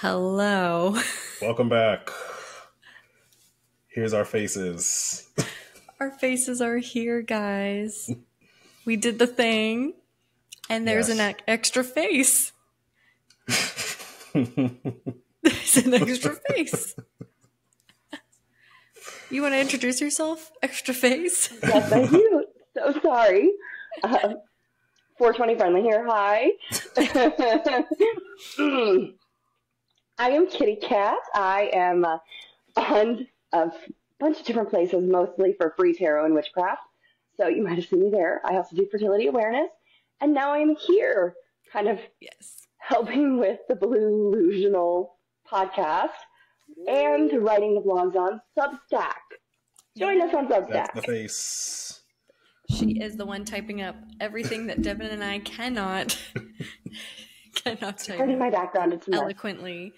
Hello. Welcome back. Here's our faces. Our faces are here, guys. We did the thing, and there's Yes. an extra face. There's an extra face. You want to introduce yourself, extra face? Yes, I do. So sorry. 420 friendly here. Hi. I am Kitty Cat. I am on a bunch of different places, mostly for free tarot and witchcraft. So you might have seen me there. I also do fertility awareness. And now I'm here, kind of helping with the Blue-Lusional podcast and writing the blogs on Substack. Join us on Substack. That's the face. She is the one typing up everything that Devin and I cannot type Turning my background into eloquently.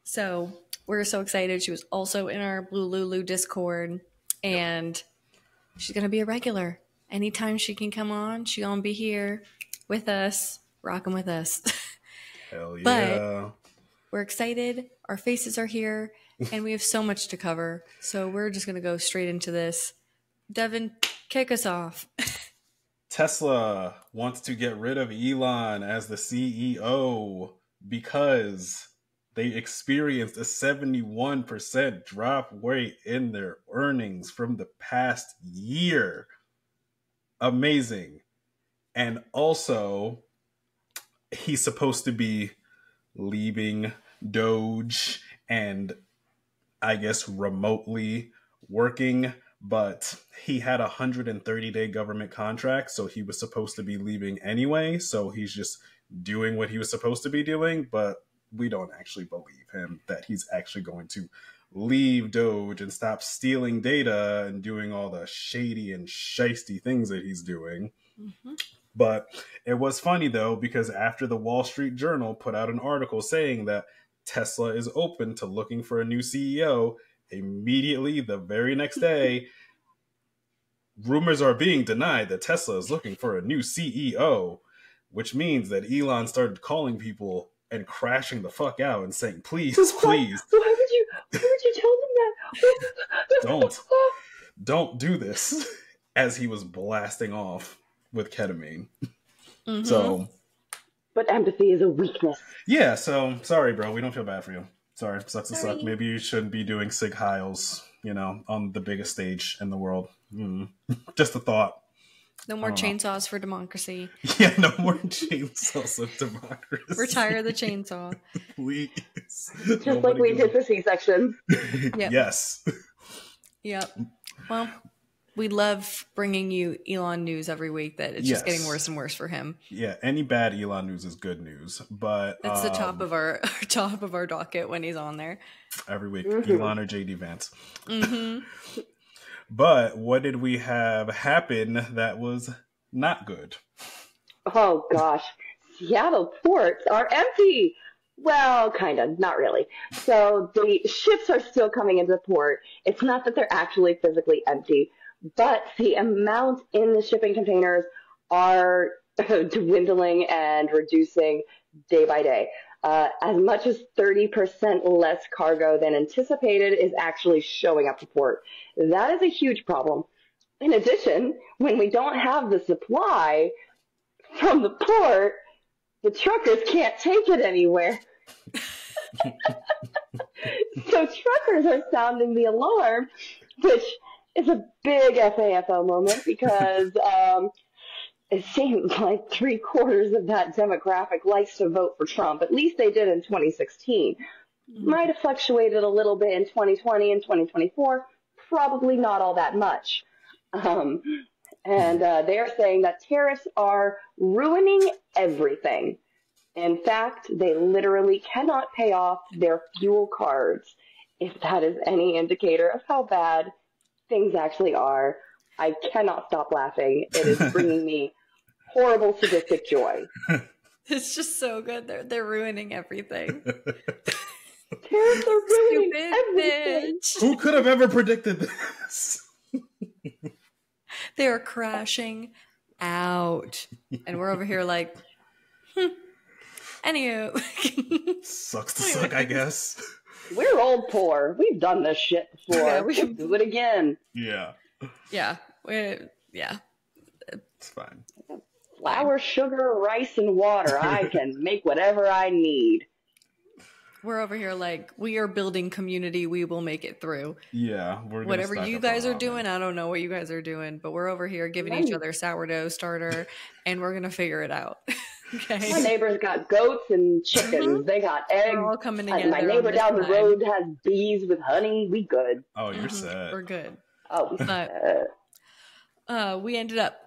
So we're so excited. She was also in our Blue Lulu Discord, and she's gonna be a regular. Anytime she can come on, she's gonna be here with us, rocking with us. Hell yeah. But we're excited. Our faces are here, and we have so much to cover. So we're just gonna go straight into this. Devin, kick us off. Tesla wants to get rid of Elon as the CEO because they experienced a 71% drop rate in their earnings from the past year. Amazing. And also, he's supposed to be leaving Doge and I guess remotely working, but he had a 130-day government contract, so he was supposed to be leaving anyway, so he's just doing what he was supposed to be doing, but we don't actually believe him that he's actually going to leave Doge and stop stealing data and doing all the shady and shisty things that he's doing. Mm-hmm. But it was funny, though, because after the Wall Street Journal put out an article saying that Tesla is open to looking for a new CEO, immediately the very next day, rumors are being denied that Tesla is looking for a new CEO, which means that Elon started calling people and crashing the fuck out and saying, please. Why would you tell them that? Don't do this, as he was blasting off with ketamine. Mm-hmm. So, but empathy is a weakness. Yeah, so sorry, bro. We don't feel bad for you. Sorry, sucks to suck. Maybe you shouldn't be doing Sig Heils, on the biggest stage in the world. Just a thought. No more chainsaws for democracy. Yeah, no more chainsaws of democracy. Retire the chainsaw. Please. Just like we did for C-sections. Yep. Yes. Yep. Well, we love bringing you Elon news every week that it's just getting worse and worse for him. Yeah, any bad Elon news is good news, but that's the top of our docket when he's on there. Every week, Elon or JD Vance. Mm-hmm. But what did we have happen that was not good? Oh gosh, Seattle ports are empty. Well, kind of, not really. So the ships are still coming into the port. It's not that they're actually physically empty, but the amount in the shipping containers are dwindling and reducing day by day. As much as 30% less cargo than anticipated is actually showing up to port. That is a huge problem. In addition, when we don't have the supply from the port, the truckers can't take it anywhere. So truckers are sounding the alarm, which is a big FAFO moment because it seems like 3/4 of that demographic likes to vote for Trump. At least they did in 2016. Might have fluctuated a little bit in 2020 and 2024. Probably not all that much. And they're saying that tariffs are ruining everything. In fact, they literally cannot pay off their fuel cards. If that is any indicator of how bad things actually are, I cannot stop laughing. It is bringing me horrible sadistic joy. It's just so good. They're ruining everything. Tariffs are ruining everything. Bitch. Who could have ever predicted this? They are crashing out. And we're over here like, Anywho. Sucks to suck, I guess. We're old poor. We've done this shit before. Yeah, We'll do it again. Yeah. Yeah. It's fine. Flour, sugar, rice, and water. I can make whatever I need. We're over here like, we are building community. We will make it through. Yeah. Whatever you guys are doing, I don't know what you guys are doing, but we're over here giving each other sourdough starter, and we're going to figure it out. Okay. My neighbor's got goats and chickens. They got eggs. We're all coming together. My neighbor down the road has bees with honey. We good. Oh, you're set. We're good. Oh, we ended up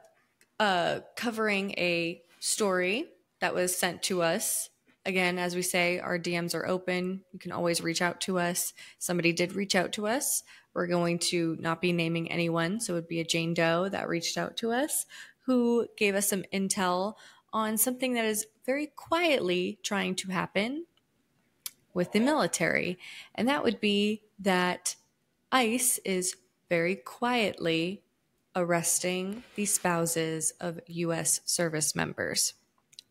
covering a story that was sent to us. Again, as we say, our DMs are open. You can always reach out to us. Somebody did reach out to us. We're going to not be naming anyone, so it would be a Jane Doe that reached out to us, who gave us some intel on something that is very quietly trying to happen with the military. And that would be that ICE is very quietly arresting the spouses of U.S. service members.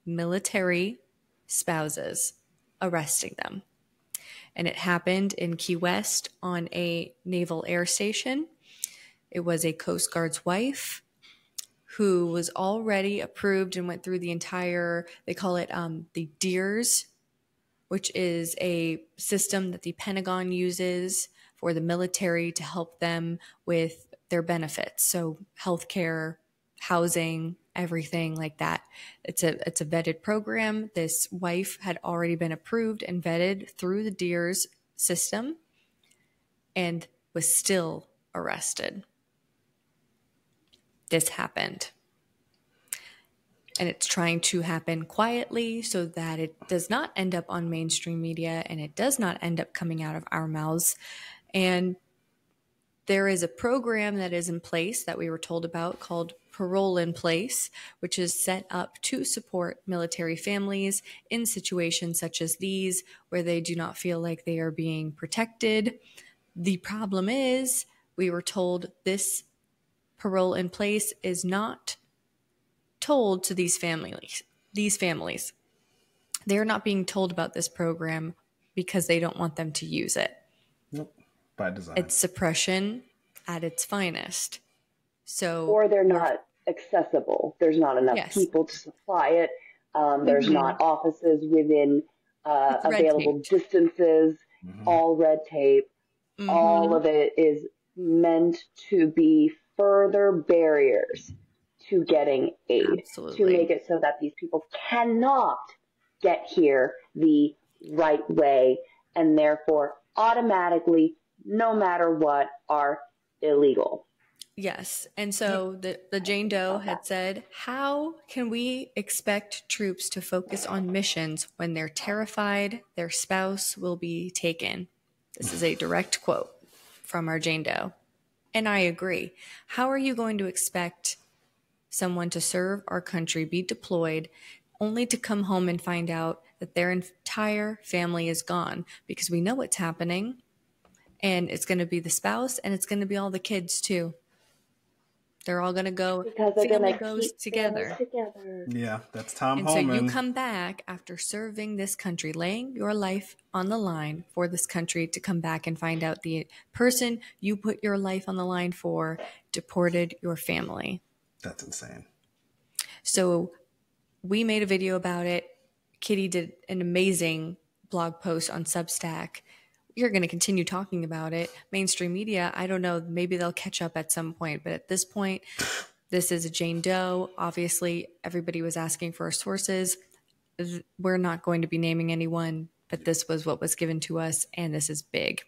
Military spouses, arresting them. And it happened in Key West on a naval air station. It was a Coast Guard's wife who was already approved and went through the entire, they call it the DEERS, which is a system that the Pentagon uses for the military to help them with their benefits. So healthcare, housing, everything like that. It's a vetted program. This wife had already been approved and vetted through the DEERS system and was still arrested. This happened. And it's trying to happen quietly so that it does not end up on mainstream media and it does not end up coming out of our mouths. And there is a program that is in place that we were told about called Parole in Place, which is set up to support military families in situations such as these where they do not feel like they are being protected. The problem is, we were told this Parole in Place is not told to these families. They're not being told about this program because they don't want them to use it. Nope. By design. It's suppression at its finest. So, or they're not accessible. There's not enough people to supply it. There's not offices within available distances. All red tape. All of it is meant to be further barriers to getting aid. Absolutely. To make it so that these people cannot get here the right way and therefore automatically, no matter what, are illegal. Yes. And so the Jane Doe had said, how can we expect troops to focus on missions when they're terrified their spouse will be taken? This is a direct quote from our Jane Doe. And I agree. How are you going to expect someone to serve our country, be deployed, only to come home and find out that their entire family is gone? Because we know what's happening. And it's going to be the spouse and it's going to be all the kids too. They're all going to go, because they're family going to goes together. Yeah, that's Tom And Homan. so you come back after serving this country, laying your life on the line for this country, to come back and find out the person you put your life on the line for deported your family. That's insane. So we made a video about it. Kitty did an amazing blog post on Substack. You're going to continue talking about it. Mainstream media, I don't know, maybe they'll catch up at some point. But at this point, this is a Jane Doe. Obviously, everybody was asking for our sources. We're not going to be naming anyone, but this was what was given to us, and this is big.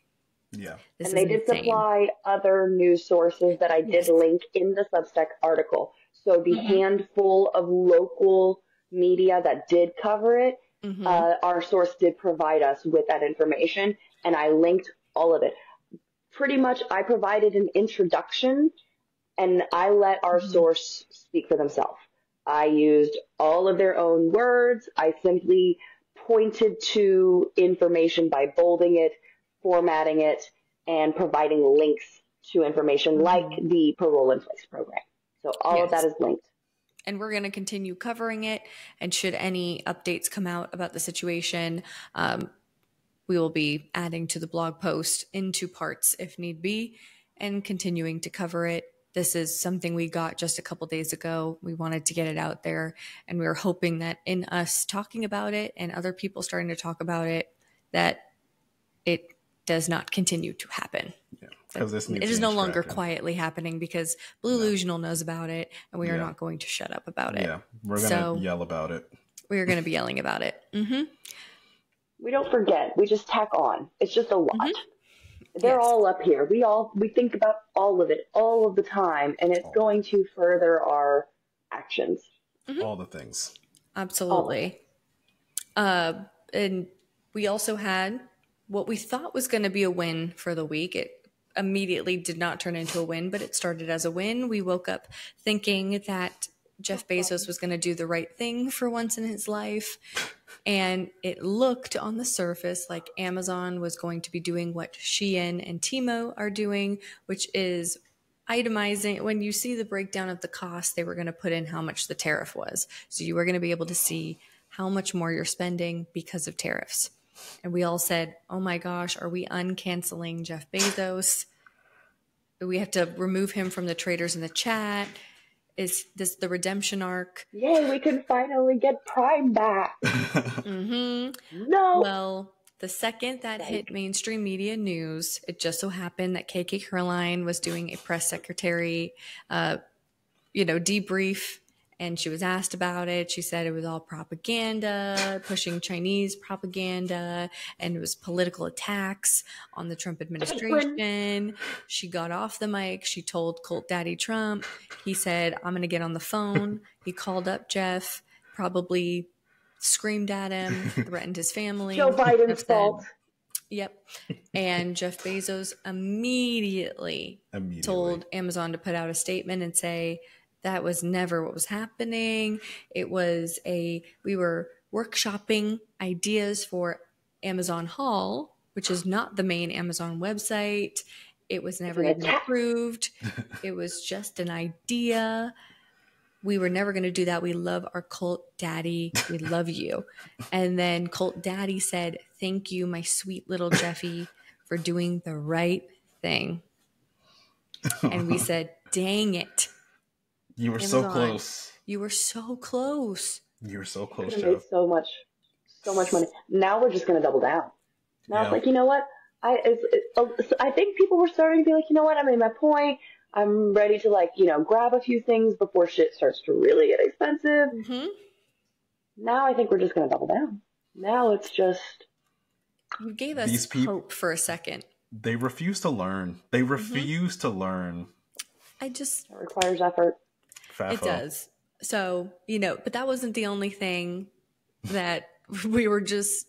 Yeah. And they did supply other news sources that I did link in the Substack article. So the handful of local media that did cover it, our source did provide us with that information, and I linked all of it. Pretty much, I provided an introduction, and I let our source speak for themselves. I used all of their own words. I simply pointed to information by bolding it, formatting it, and providing links to information like the Parole in Place program. So all of that is linked. And we're going to continue covering it. And should any updates come out about the situation, we will be adding to the blog post in 2 parts if need be and continuing to cover it. This is something we got just a couple days ago. We wanted to get it out there, and we were hoping that in us talking about it and other people starting to talk about it, that it does not continue to happen. Yeah, because it is no longer quietly happening because Blue-Lusional knows about it, and we are not going to shut up about it. Yeah, we're going to yell about it. We are going to be yelling about it. Mm-hmm. We don't forget. We just tack on. It's just a lot. Mm-hmm. They're all up here. We think about all of it all of the time, and it's going to further our actions. Mm-hmm. All the things. Absolutely. And we also had what we thought was going to be a win for the week. It immediately did not turn into a win, but it started as a win. We woke up thinking that Jeff Bezos was going to do the right thing for once in his life. And it looked on the surface like Amazon was going to be doing what Shein and Temu are doing, which is itemizing. When you see the breakdown of the cost, they were going to put in how much the tariff was. So you were going to be able to see how much more you're spending because of tariffs. And we all said, oh my gosh, are we uncanceling Jeff Bezos? Do we have to remove him from the traders in the chat? Is this the redemption arc? Yay, we can finally get Prime back. Mm-hmm. No. Well, the second that hit mainstream media news, it just so happened that KK Caroline was doing a press secretary, debrief, and she was asked about it. She said it was all propaganda, pushing Chinese propaganda, and it was political attacks on the Trump administration. She got off the mic. She told Cult Daddy Trump. He said, I'm going to get on the phone. He called up Jeff, probably screamed at him, threatened his family. Joe Biden's fault. Yep. And Jeff Bezos immediately told Amazon to put out a statement and say, that was never what was happening. It was we were workshopping ideas for Amazon Hall, which is not the main Amazon website. It was never even approved. It was just an idea. We were never going to do that. We love our Cult Daddy. We love you. And then Cult Daddy said, thank you, my sweet little Jeffy, for doing the right thing. And we said, dang it. You were Amazon, so close. You were so close. You were so close, Jeff. Made so much money. Now we're just going to double down. Now it's like, you know what? I think people were starting to be like, you know what? I made my point. I'm ready to grab a few things before shit starts to really get expensive. Mm-hmm. Now I think we're just going to double down. Now it's just. You gave us hope for a second. They refuse to learn. They refuse to learn. It requires effort. It does. So, but that wasn't the only thing that we were just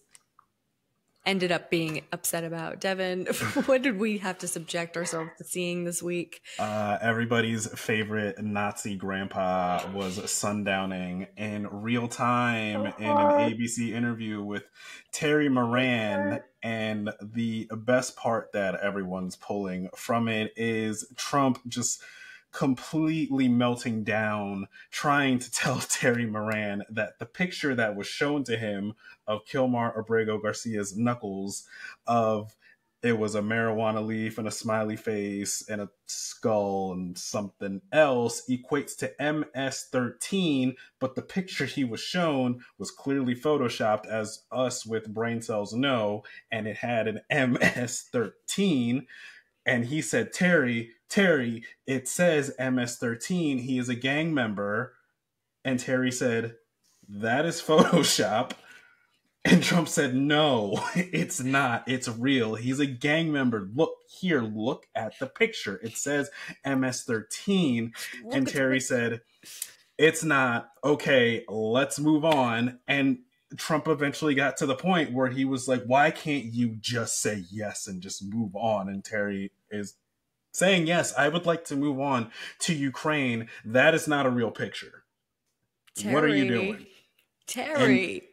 ended up being upset about. Devin, what did we have to subject ourselves to seeing this week? Everybody's favorite Nazi grandpa was sundowning in real time in an ABC interview with Terry Moran. And the best part that everyone's pulling from it is Trump just completely melting down, trying to tell Terry Moran that the picture that was shown to him of Kilmar Abrego Garcia's knuckles, it was a marijuana leaf and a smiley face and a skull and something else, equates to MS-13, but the picture he was shown was clearly photoshopped, as us with brain cells know, and it had an MS-13. And he said, Terry, it says MS-13. He is a gang member. And Terry said, that is Photoshop. And Trump said, no, it's not. It's real. He's a gang member. Look at the picture. It says MS-13. And Terry said, it's not. Okay, let's move on. And Trump eventually got to the point where he was like, why can't you just say yes and just move on? And Terry is saying, yes, I would like to move on to Ukraine. That is not a real picture. Terry, what are you doing? Terry.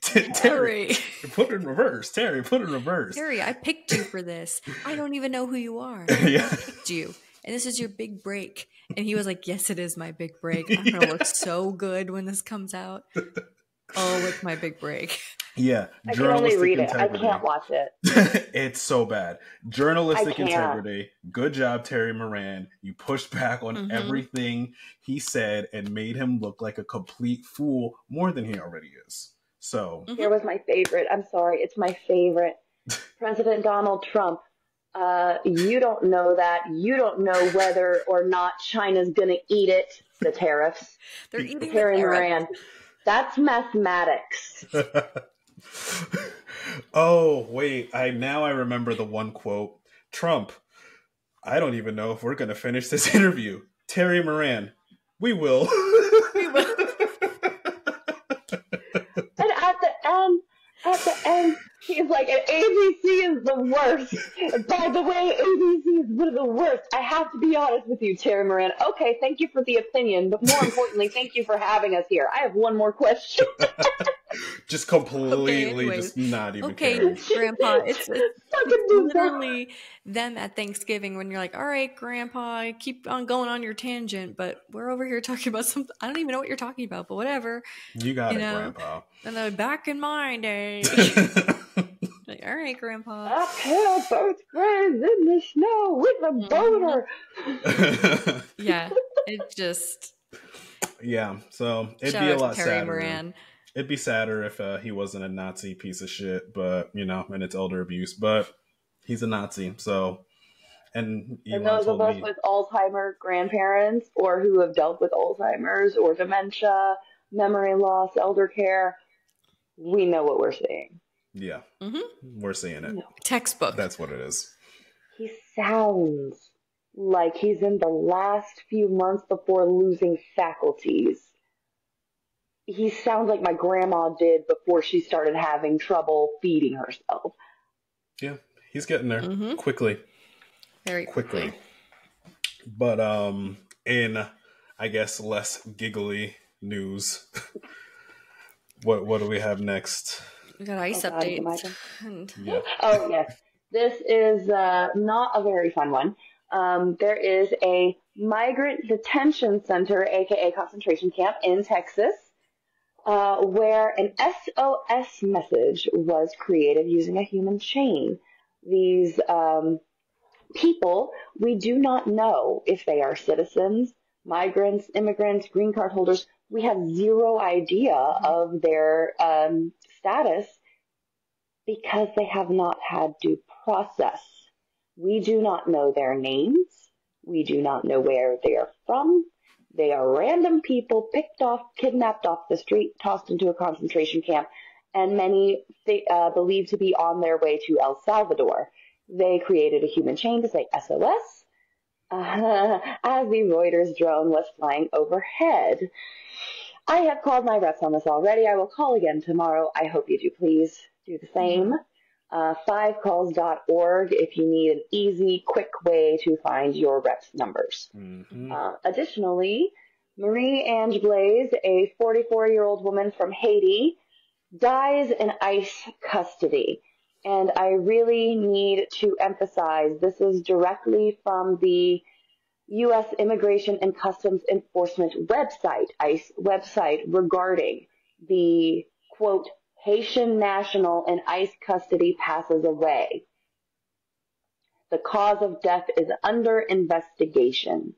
Terry, put it in reverse. Terry, put it in reverse. Terry, I picked you for this. I don't even know who you are. Yeah. I picked you. and this is your big break. And he was like, yes, it is my big break. I'm going to look so good when this comes out. Oh, it's my big break. Yeah. I can only read it. I can't watch it. It's so bad. Journalistic integrity. Good job, Terry Moran. You pushed back on everything he said and made him look like a complete fool more than he already is. So here was my favorite. I'm sorry. It's my favorite. President Donald Trump. You don't know that. You don't know whether or not China's going to eat it. The tariffs. They're eating Terry the tariffs. Moran. That's mathematics. Oh, wait. I remember the one quote. Trump, I don't even know if we're going to finish this interview. Terry Moran, we will. We will. And at the end, he's like, and ABC is the worst. And by the way, ABC is one of the worst. I have to be honest with you, Terry Moran. Okay, thank you for the opinion, but more importantly, thank you for having us here. I have one more question. Just completely, just not even caring. Grandpa, it's fucking literally them at Thanksgiving when you're like, all right, Grandpa, keep on going on your tangent, but we're over here talking about something. I don't even know what you're talking about, but whatever. You got it, Grandpa. And then back in my day. Like, all right, Grandpa. I killed both friends in the snow with a boner. Yeah, it just. Yeah, so it'd be a lot sadder. Moran. It'd be sadder if he wasn't a Nazi piece of shit, but, and it's elder abuse. But he's a Nazi, so. And those of us with Alzheimer's grandparents or who have dealt with Alzheimer's or dementia, memory loss, elder care, we know what we're seeing. Yeah, we're seeing it. No. Textbook. That's what it is. He sounds like he's in the last few months before losing faculties. He sounds like my grandma did before she started having trouble feeding herself. Yeah, he's getting there quickly. Very quickly. But in, I guess, less giggly news, what do we have next? We got ice updates. Yeah. Oh, yes. This is not a very fun one. There is a migrant detention center, aka concentration camp, in Texas, where an SOS message was created using a human chain. These people, we do not know if they are citizens, migrants, immigrants, green card holders. We have zero idea of their status because they have not had due process. We do not know their names. We do not know where they are from. They are random people picked off, kidnapped off the street, tossed into a concentration camp, and many believed to be on their way to El Salvador. They created a human chain to say SOS as the Reuters drone was flying overhead. I have called my reps on this already. I will call again tomorrow. I hope you do please do the same. 5calls.org if you need an easy, quick way to find your reps' numbers. Additionally, Marie Ange Blaze, a 44-year-old woman from Haiti, dies in ICE custody. And I really need to emphasize this is directly from the U.S. Immigration and Customs Enforcement website, ICE website, regarding the, quote, Haitian national in ICE custody passes away. The cause of death is under investigation.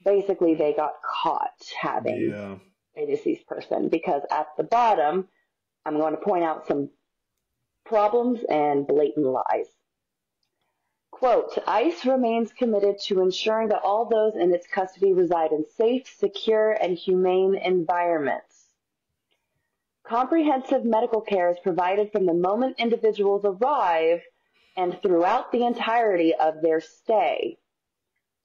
Basically, they got caught having a deceased person because at the bottom, I'm going to point out some problems and blatant lies. Quote, ICE remains committed to ensuring that all those in its custody reside in safe, secure, and humane environments. Comprehensive medical care is provided from the moment individuals arrive and throughout the entirety of their stay.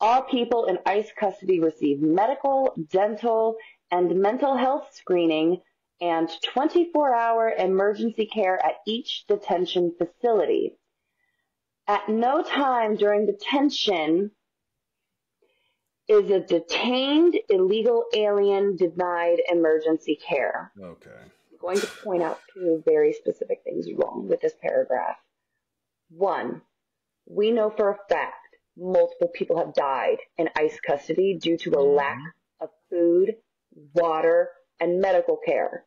All people in ICE custody receive medical, dental, and mental health screening and 24-hour emergency care at each detention facility. At no time during detention is a detained illegal alien denied emergency care. Okay. I'm going to point out two very specific things wrong with this paragraph. One, we know for a fact multiple people have died in ICE custody due to a lack of food, water, and medical care.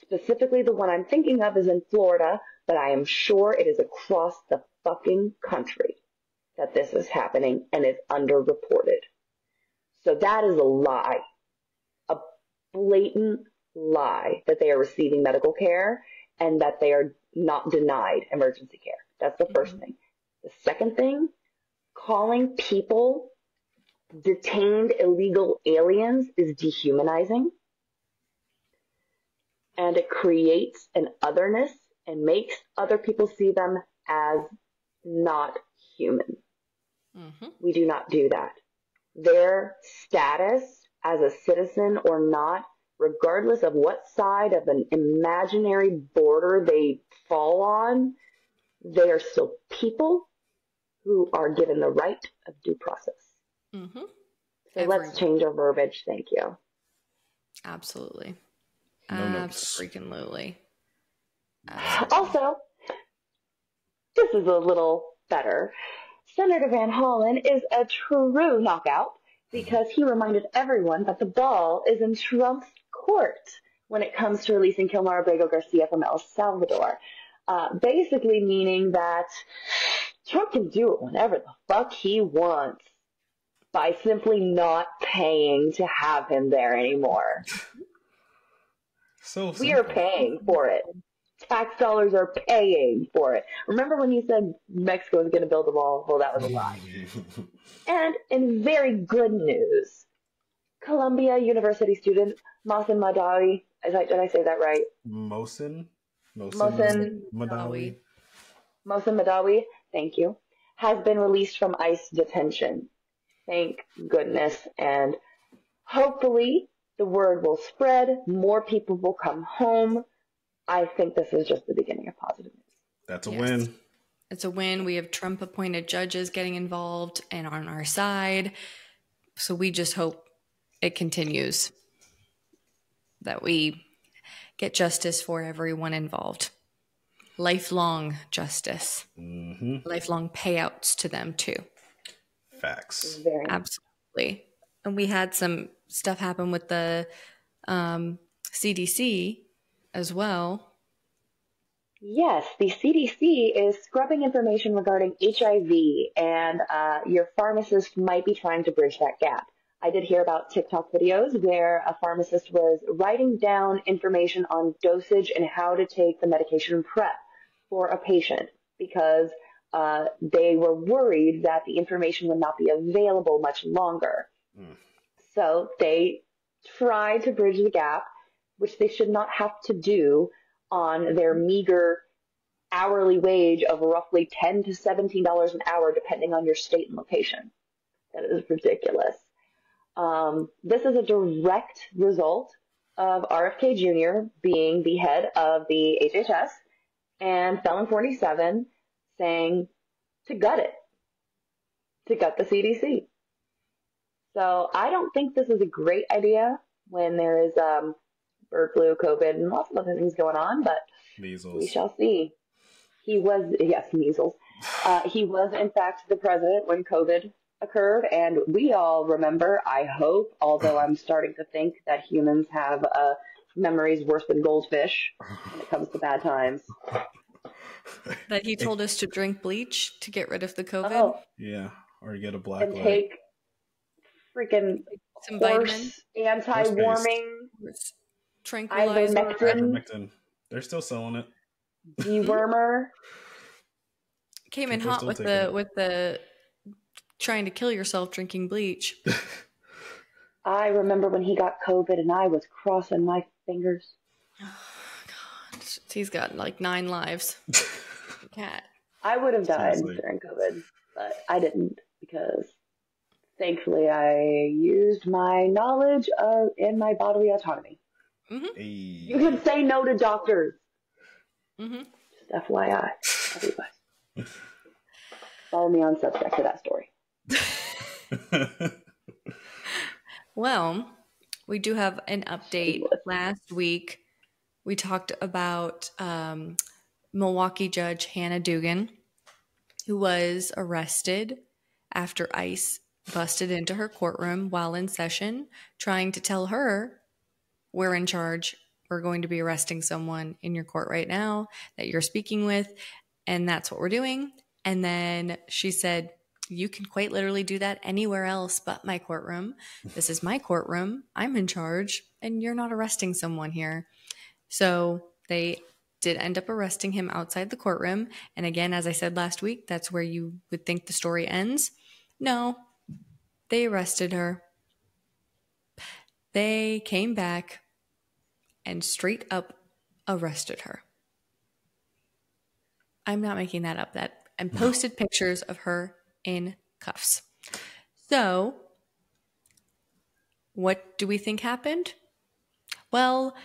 Specifically, the one I'm thinking of is in Florida, but I am sure it is across the fucking country that this is happening and is underreported. So that is a lie, a blatant lie that they are receiving medical care and that they are not denied emergency care. That's the first thing. The second thing, calling people detained illegal aliens is dehumanizing. And it creates an otherness and makes other people see them as not human. We do not do that. Their status as a citizen or not, regardless of what side of an imaginary border they fall on, they are still people who are given the right of due process. So let's change our verbiage. Thank you. Absolutely. No Absolutely. Also, this is a little better. Senator Van Hollen is a true knockout because he reminded everyone that the ball is in Trump's court when it comes to releasing Kilmar Abrego Garcia from El Salvador. Basically meaning that Trump can do it whenever the fuck he wants by simply not paying to have him there anymore. So we are paying for it. Tax dollars are paying for it. Remember when he said Mexico was going to build a wall? Well, that was a lie. And in very good news, Columbia University student Mohsen Madawi, did I say that right? Mohsen Madawi, thank you, has been released from ICE detention. Thank goodness. And hopefully the word will spread. More people will come home. I think this is just the beginning of positive news. That's a win. It's a win. We have Trump appointed judges getting involved and on our side. So we just hope it continues, that we get justice for everyone involved. Lifelong justice. Lifelong payouts to them too. Facts. Absolutely. And we had some stuff happen with the CDC as well. Yes, the CDC is scrubbing information regarding HIV, and your pharmacist might be trying to bridge that gap. I did hear about TikTok videos where a pharmacist was writing down information on dosage and how to take the medication prep for a patient because they were worried that the information would not be available much longer. So they tried to bridge the gap, which they should not have to do on their meager hourly wage of roughly $10 to $17 an hour, depending on your state and location. That is ridiculous. This is a direct result of RFK Jr. being the head of the HHS and Felon 47 saying to gut it, to gut the CDC. So I don't think this is a great idea when there is bird flu, COVID, and lots of other things going on, but measles. We shall see. He was, yes, measles. He was, in fact, the president when COVID occurred, and we all remember, I hope, although I'm starting to think that humans have memories worse than goldfish when it comes to bad times. That he told us to drink bleach to get rid of the COVID. Oh. Yeah, or get a black and light. take freaking some horse anti-warming tranquilizer. Ivermectin. They're still selling it. Dewormer. Came in hot with the trying to kill yourself drinking bleach. I remember when he got COVID and I was crossing my fingers. Oh, God. He's got like 9 lives. Cat. I would have died during COVID, but I didn't because thankfully I used my knowledge in my bodily autonomy. Hey. You can say no to doctors. Just FYI, everybody. Follow me on Substack for that story. Well, we do have an update. Last week, we talked about Milwaukee judge Hannah Dugan, who was arrested after ICE busted into her courtroom while in session, trying to tell her, we're in charge. We're going to be arresting someone in your court right now that you're speaking with, and that's what we're doing. And then she said, you can quite literally do that anywhere else but my courtroom. This is my courtroom. I'm in charge, and you're not arresting someone here. So they did end up arresting him outside the courtroom. And again, as I said last week, that's where you would think the story ends. No, they arrested her. They came back and straight up arrested her. I'm not making that up. And posted pictures of her in cuffs. So, what do we think happened? Well,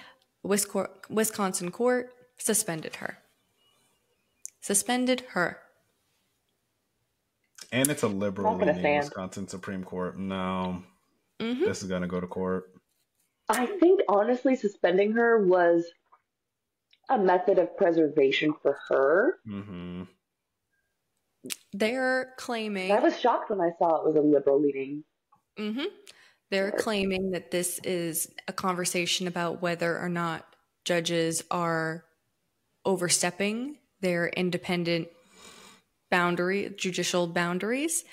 Wisconsin court suspended her. And it's a liberal leaning Wisconsin Supreme Court. No, This is going to go to court. I think, honestly, suspending her was a method of preservation for her. Mm-hmm. They're claiming... I was shocked when I saw it was a liberal leaning. Mm-hmm. They're claiming that this is a conversation about whether or not judges are overstepping their independent judicial boundaries.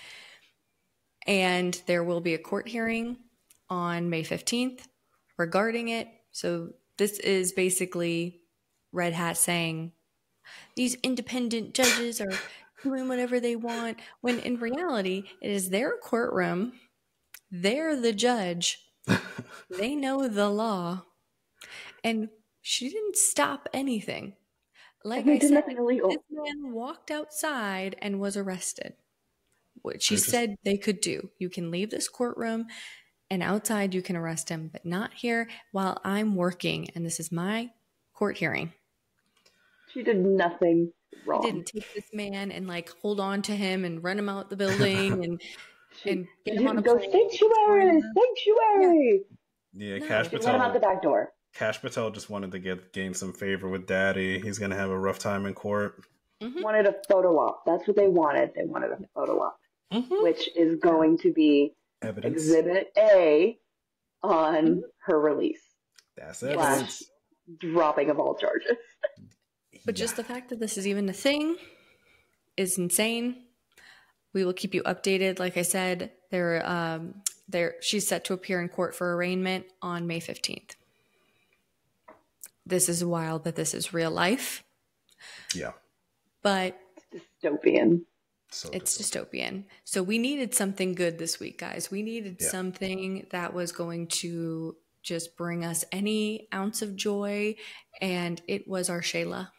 And there will be a court hearing on May 15th regarding it. So this is basically Red Hat saying these independent judges are doing whatever they want, when in reality, it is their courtroom. They're the judge. They know the law. And she didn't stop anything. Like I said, this man walked outside and was arrested. What she said they could do. You can leave this courtroom and outside you can arrest him, but not here while I'm working and this is my court hearing. She did nothing wrong. She didn't take this man and hold on to him and run him out the building and get him on a plane. Sanctuary. Yeah, no, Cash Patel. Let him out the back door. Cash Patel just wanted to gain some favor with Daddy. He's gonna have a rough time in court. Mm-hmm. Wanted a photo op. That's what they wanted. They wanted a photo op, which is going to be evidence. Exhibit A on her release. That's it. Dropping of all charges. But just the fact that this is even a thing is insane. We will keep you updated. Like I said, she's set to appear in court for arraignment on May 15th. This is wild that this is real life. Yeah. But it's dystopian. It's dystopian. So we needed something good this week, guys. We needed something that was going to just bring us any ounce of joy. And it was our Shayla.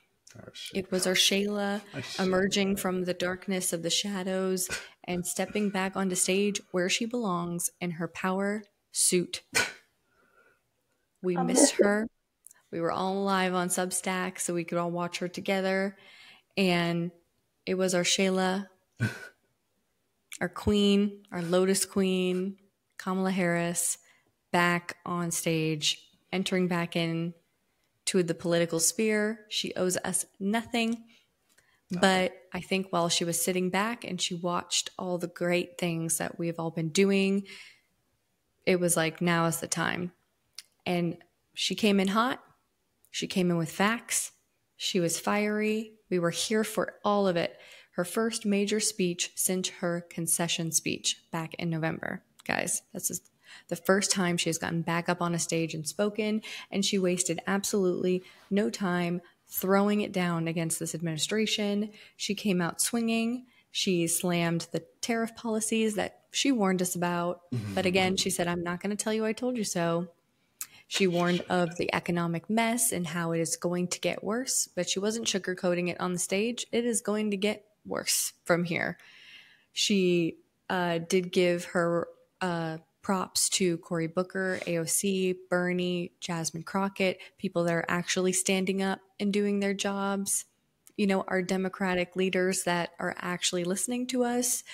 It was our Shayla emerging from the darkness of the shadows and stepping back onto stage where she belongs in her power suit. We missed her. We were all live on Substack so we could all watch her together. And it was our Shayla, our queen, our Lotus Queen, Kamala Harris, back on stage, entering back in to the political sphere. She owes us nothing. But I think while she was sitting back and she watched all the great things that we've all been doing, it was like, now is the time. And she came in hot. She came in with facts. She was fiery. We were here for all of it. Her first major speech since her concession speech back in November. Guys, this is the first time she has gotten back up on a stage and spoken, and she wasted absolutely no time throwing it down against this administration. She came out swinging. She slammed the tariff policies that she warned us about. But again, she said, I'm not going to tell you I told you so. She warned of the economic mess and how it is going to get worse, but she wasn't sugarcoating it on the stage. It is going to get worse from here. She did give her props to Cory Booker, AOC, Bernie, Jasmine Crockett, people that are actually standing up and doing their jobs. You know, our Democratic leaders that are actually listening to us,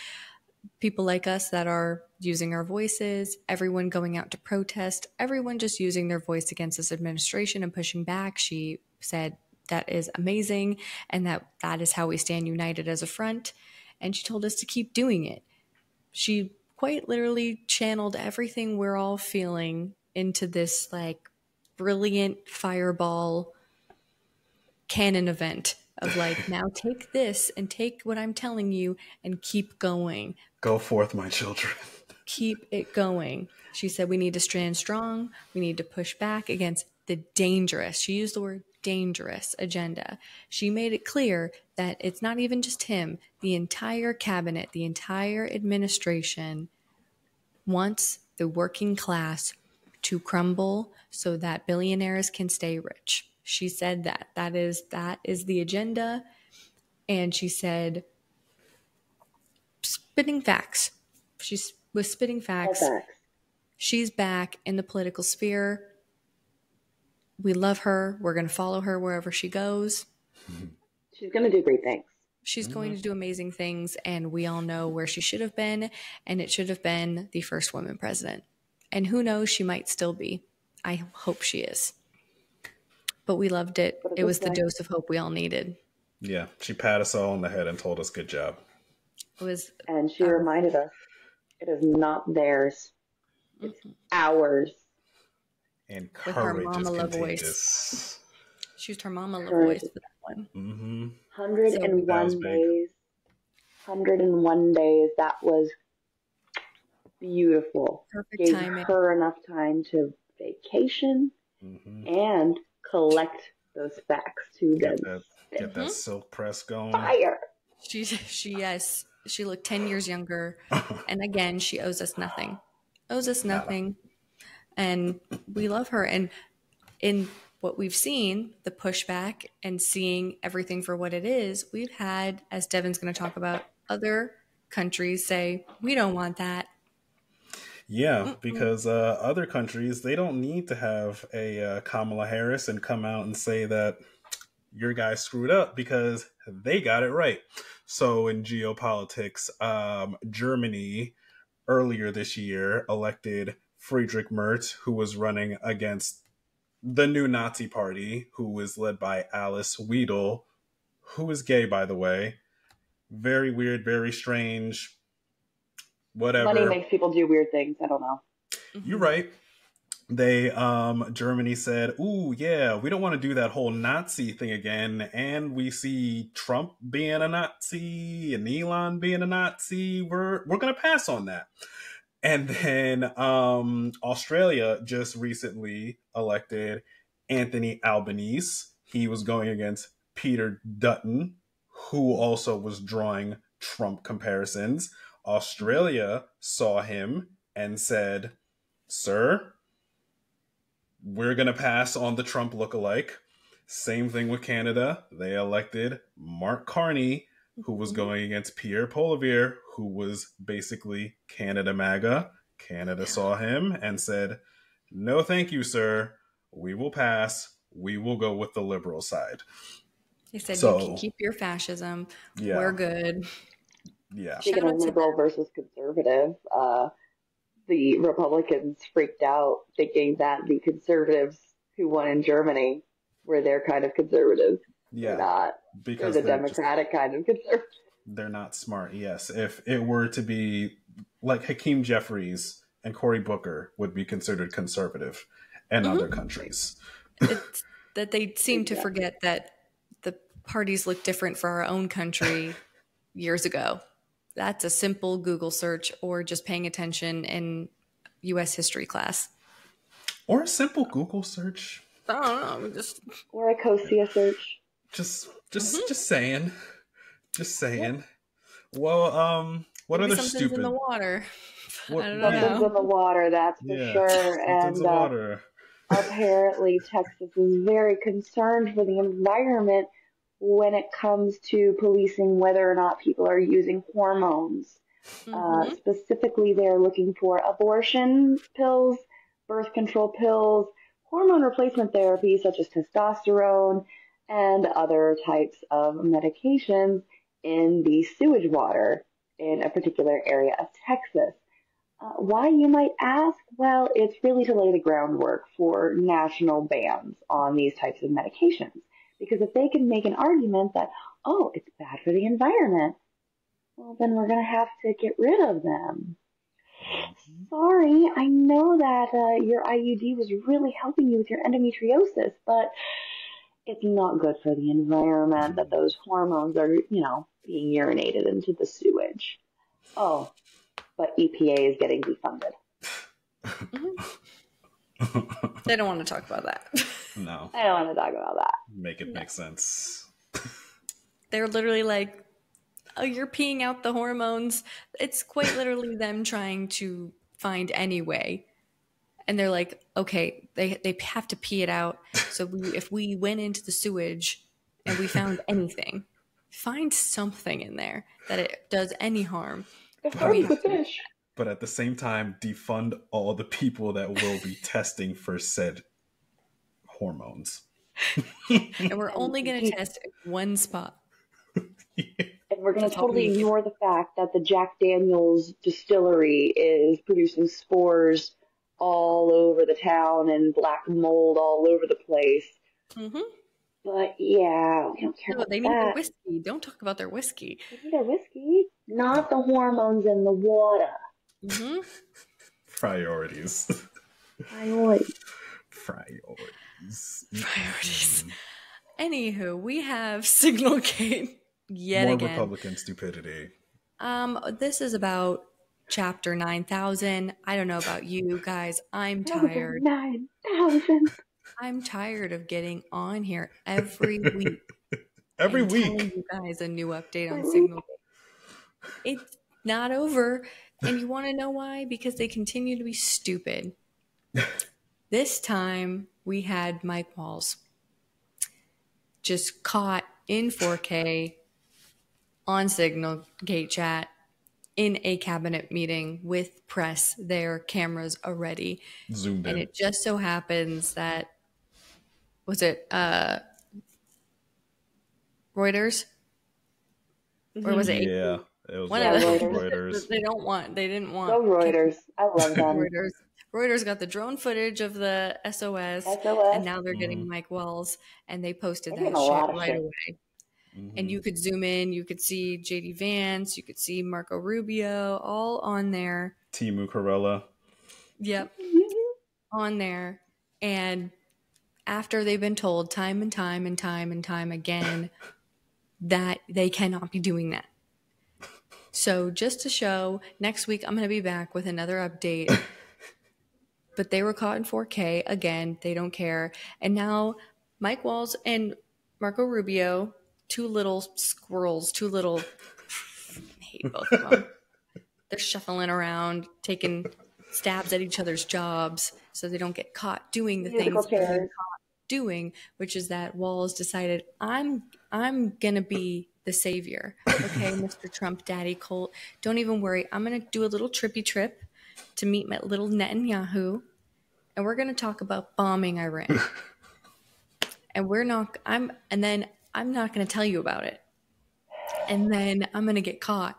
people like us that are using our voices, everyone going out to protest, everyone just using their voice against this administration and pushing back. She said that is amazing and that is how we stand united as a front. And she told us to keep doing it. she quite literally channeled everything we're all feeling into this like brilliant fireball canon event of like, now take this and take what I'm telling you and keep going. Go forth, my children. Keep it going. She said we need to stand strong. We need to push back against the dangerous, she used the word dangerous, agenda. She made it clear that it's not even just him. The entire cabinet, the entire administration wants the working class to crumble so that billionaires can stay rich. She said that. That is the agenda. And she said, spitting facts. She was spitting facts. She's back in the political sphere. We love her. We're going to follow her wherever she goes. She's going to do great things. She's going to do amazing things, and we all know where she should have been, and it should have been the first woman president. And who knows, she might still be. I hope she is. But we loved it. It was the dose of hope we all needed. Yeah, she patted us all on the head and told us good job. It was, and she reminded us, it is not theirs. It's ours. And courage is contagious. She used her mama love voice for that one. 101 days. 101 days. That was beautiful. Perfect Gave timing. her enough time to vacation and collect those facts to get that silk press going. Fire. She looked 10 years younger. And again, she owes us nothing. And we love her. And in what we've seen, the pushback and seeing everything for what it is, we've had, as Devin's going to talk about, other countries say, we don't want that. Yeah, because other countries, they don't need to have a Kamala Harris and come out and say that your guy screwed up because they got it right. So in geopolitics, Germany earlier this year elected Friedrich Merz, who was running against the new Nazi party, who was led by Alice Weidel, who is gay, by the way. Very weird, very strange. Whatever. Money makes people do weird things. I don't know. You're right. They, Germany said, ooh, yeah, we don't want to do that whole Nazi thing again. And we see Trump being a Nazi and Elon being a Nazi. We're going to pass on that. And then Australia just recently elected Anthony Albanese. He was going against Peter Dutton, who also was drawing Trump comparisons. Australia saw him and said, sir, we're going to pass on the Trump lookalike. Same thing with Canada. They elected Mark Carney, who was going against Pierre Poilievre, who was basically Canada MAGA. Canada saw him and said, no, thank you, sir. We will pass. We will go with the liberal side. They said, you can keep your fascism. Yeah. We're good. Yeah. Speaking of liberal versus conservative, the Republicans freaked out thinking that the conservatives who won in Germany were their kind of conservatives. Yeah. They're not. Because they're the Democratic kind of conservative. They're not smart, yes. If it were to be like Hakeem Jeffries and Cory Booker would be considered conservative in other countries. It's that they seem to forget that the parties look different for our own country years ago. That's a simple Google search or just paying attention in U.S. history class. Or a simple Google search. I don't know. Or a COSIA search. Just saying. Just saying. Yeah. Well, what maybe other something's stupid? In the water. I don't know. Something's in the water, that's for sure. And water. Apparently, Texas is very concerned for the environment when it comes to policing whether or not people are using hormones. Specifically, they're looking for abortion pills, birth control pills, hormone replacement therapy such as testosterone, and other types of medications in the sewage water in a particular area of Texas. Why, you might ask? Well, it's really to lay the groundwork for national bans on these types of medications. Because if they can make an argument that, oh, it's bad for the environment, well, then we're going to have to get rid of them. Sorry, I know that your IUD was really helping you with your endometriosis, but it's not good for the environment that those hormones are, being urinated into the sewage. Oh, but EPA is getting defunded. They don't want to talk about that. No. I don't want to talk about that. Make it make sense. They're literally like, oh, you're peeing out the hormones. It's quite literally them trying to find any way. And they're like, okay, they have to pee it out. So if we went into the sewage and we found anything, find something in there that it does any harm. It harms the fish. But at the same time, defund all the people that will be testing for said hormones. And we're only going to test one spot. And we're going to totally ignore the fact that the Jack Daniels distillery is producing spores all over the town and black mold all over the place. Mm-hmm. But yeah, we don't care about that. They need their whiskey. Don't talk about their whiskey. They need their whiskey, not the hormones in the water. Mm-hmm. Priorities. Anywho, we have Signalgate yet again. More Republican stupidity. This is about chapter 9,000. I don't know about you guys. I'm tired. 9,000. I'm tired of getting on here every week. Every week. Telling you guys a new update on Signalgate. It's not over. And you want to know why? Because they continue to be stupid. This time, we had Mike Walls just caught in 4K on Signalgate chat in a cabinet meeting with press. Their cameras are ready. Zoomed in. And it just so happens that, was it Reuters? Or was it? Yeah. It was Reuters. They didn't want. Go Reuters. I love them. Reuters got the drone footage of the SOS. And now they're getting Mike Wells, and they posted that shit right away. Mm-hmm. And you could zoom in, you could see JD Vance, you could see Marco Rubio, all on there. Timu Corella. Yep. On there. And after they've been told time and time again that they cannot be doing that. So just to show, next week I'm going to be back with another update. But they were caught in 4K. Again, they don't care. And now Mike Walls and Marco Rubio, two little squirrels, I hate both of them. They're shuffling around, taking stabs at each other's jobs so they don't get caught doing the things they're caught doing, which is that Walls decided, I'm going to be the savior. Okay, Mr. Trump Daddy Colt, don't even worry. I'm going to do a little trippy trip to meet my little Netanyahu, and we're going to talk about bombing Iran. And I'm not going to tell you about it. And then I'm going to get caught.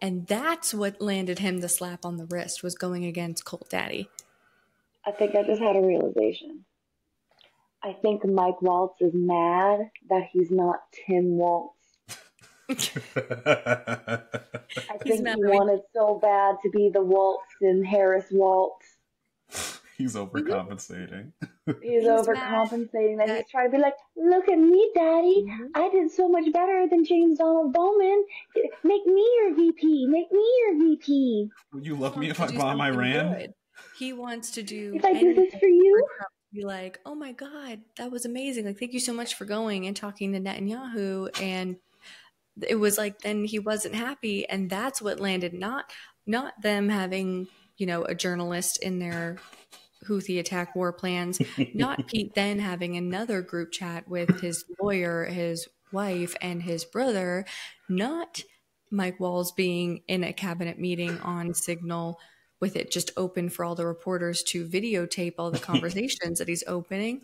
And that's what landed him the slap on the wrist, was going against Colt Daddy. I think I just had a realization. I think Mike Waltz is mad that he's not Tim Waltz. I think he wanted so bad to be the Waltz and Harris Waltz. He's overcompensating. He's overcompensating. That he's trying to be like, look at me, Daddy. Mm-hmm. I did so much better than James Donald Bowman. Make me your VP. Make me your VP. Would you love me if I bomb Iran? Good. He wants to do. If I do this for you? Be like, oh my God, that was amazing. Like, thank you so much for going and talking to Netanyahu. And it was like, then he wasn't happy. And that's what landed, not them having, a journalist in their Houthi attack war plans, not Pete then having another group chat with his lawyer, his wife, and his brother, not Mike Walls being in a cabinet meeting on Signal with it just open for all the reporters to videotape all the conversations that he's opening.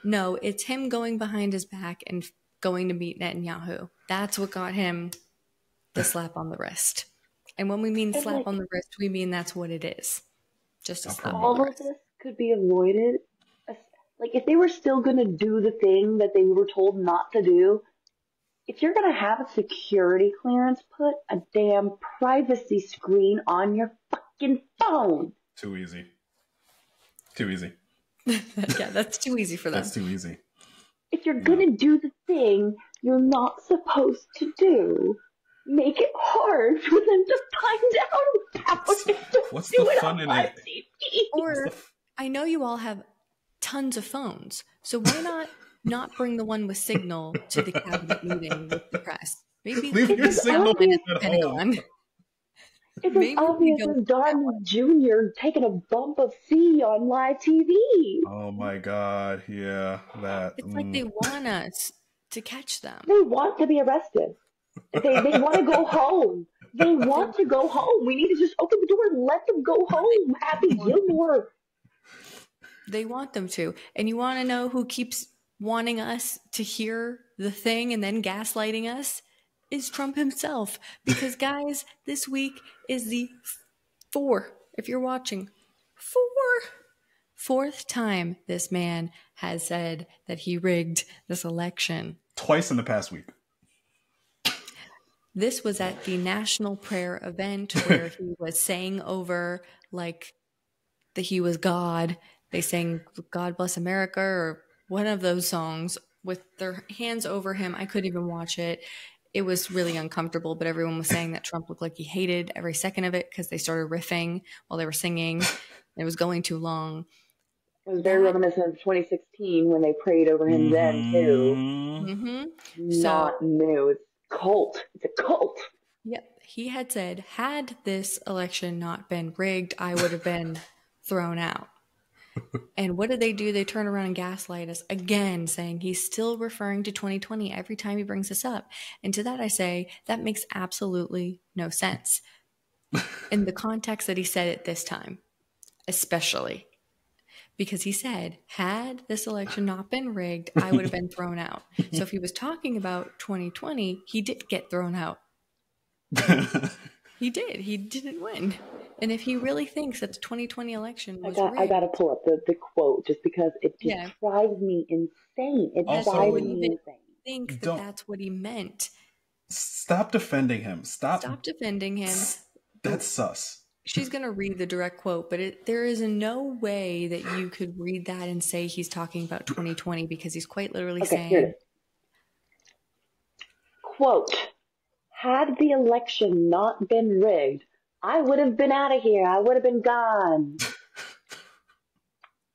No, it's him going behind his back and going to meet Netanyahu. That's what got him the slap on the wrist. And when we mean slap on the wrist, we mean that's what it is. Just a slap on the wrist. All of this could be avoided. Like, if they were still going to do the thing that they were told not to do, if you're going to have a security clearance, put a damn privacy screen on your fucking phone. Too easy. Too easy. Yeah, that's too easy for them. That's too easy. If you're going to do the thing you're not supposed to do, make it hard for them to find out about it. What's the fun in it? Or, I know you all have tons of phones, so why not bring the one with signal to the cabinet meeting with the press? Maybe leave your signal at home. It's as obvious as Don Jr. taking a bump of C on live TV. Oh my God, yeah, that. It's like they want us to catch them. They want to be arrested. They want to go home. They want to go home. We need to just open the door and let them go home. Happy Gilmore. They want them to. And you want to know who keeps wanting us to hear the thing and then gaslighting us? Is Trump himself. Because, guys, this week is the if you're watching, fourth time this man has said that he rigged this election. Twice in the past week. This was at the national prayer event where he was saying over like that he was God. They sang God Bless America or one of those songs with their hands over him. I couldn't even watch it. It was really uncomfortable, but everyone was saying that Trump looked like he hated every second of it because they started riffing while they were singing. It was going too long. It was very reminiscent of 2016 when they prayed over him then, too. Mm-hmm. Not new. It's cult. It's a cult. Yep. He had said, had this election not been rigged, I would have been thrown out. And what did they do? They turn around and gaslight us again, saying he's still referring to 2020 every time he brings this up. And to that I say, that makes absolutely no sense. In the context that he said it this time, especially. Because he said, had this election not been rigged, I would have been thrown out. So if he was talking about 2020, he did get thrown out. He did. He didn't win. And if he really thinks that the 2020 election was rigged, I got to pull up the quote just because it just drives me insane. It drives me insane. Think that that's what he meant. Stop defending him. Stop defending him. That's sus. She's going to read the direct quote, but there is no way that you could read that and say he's talking about 2020 because he's quite literally saying, quote, had the election not been rigged, I would have been out of here. I would have been gone.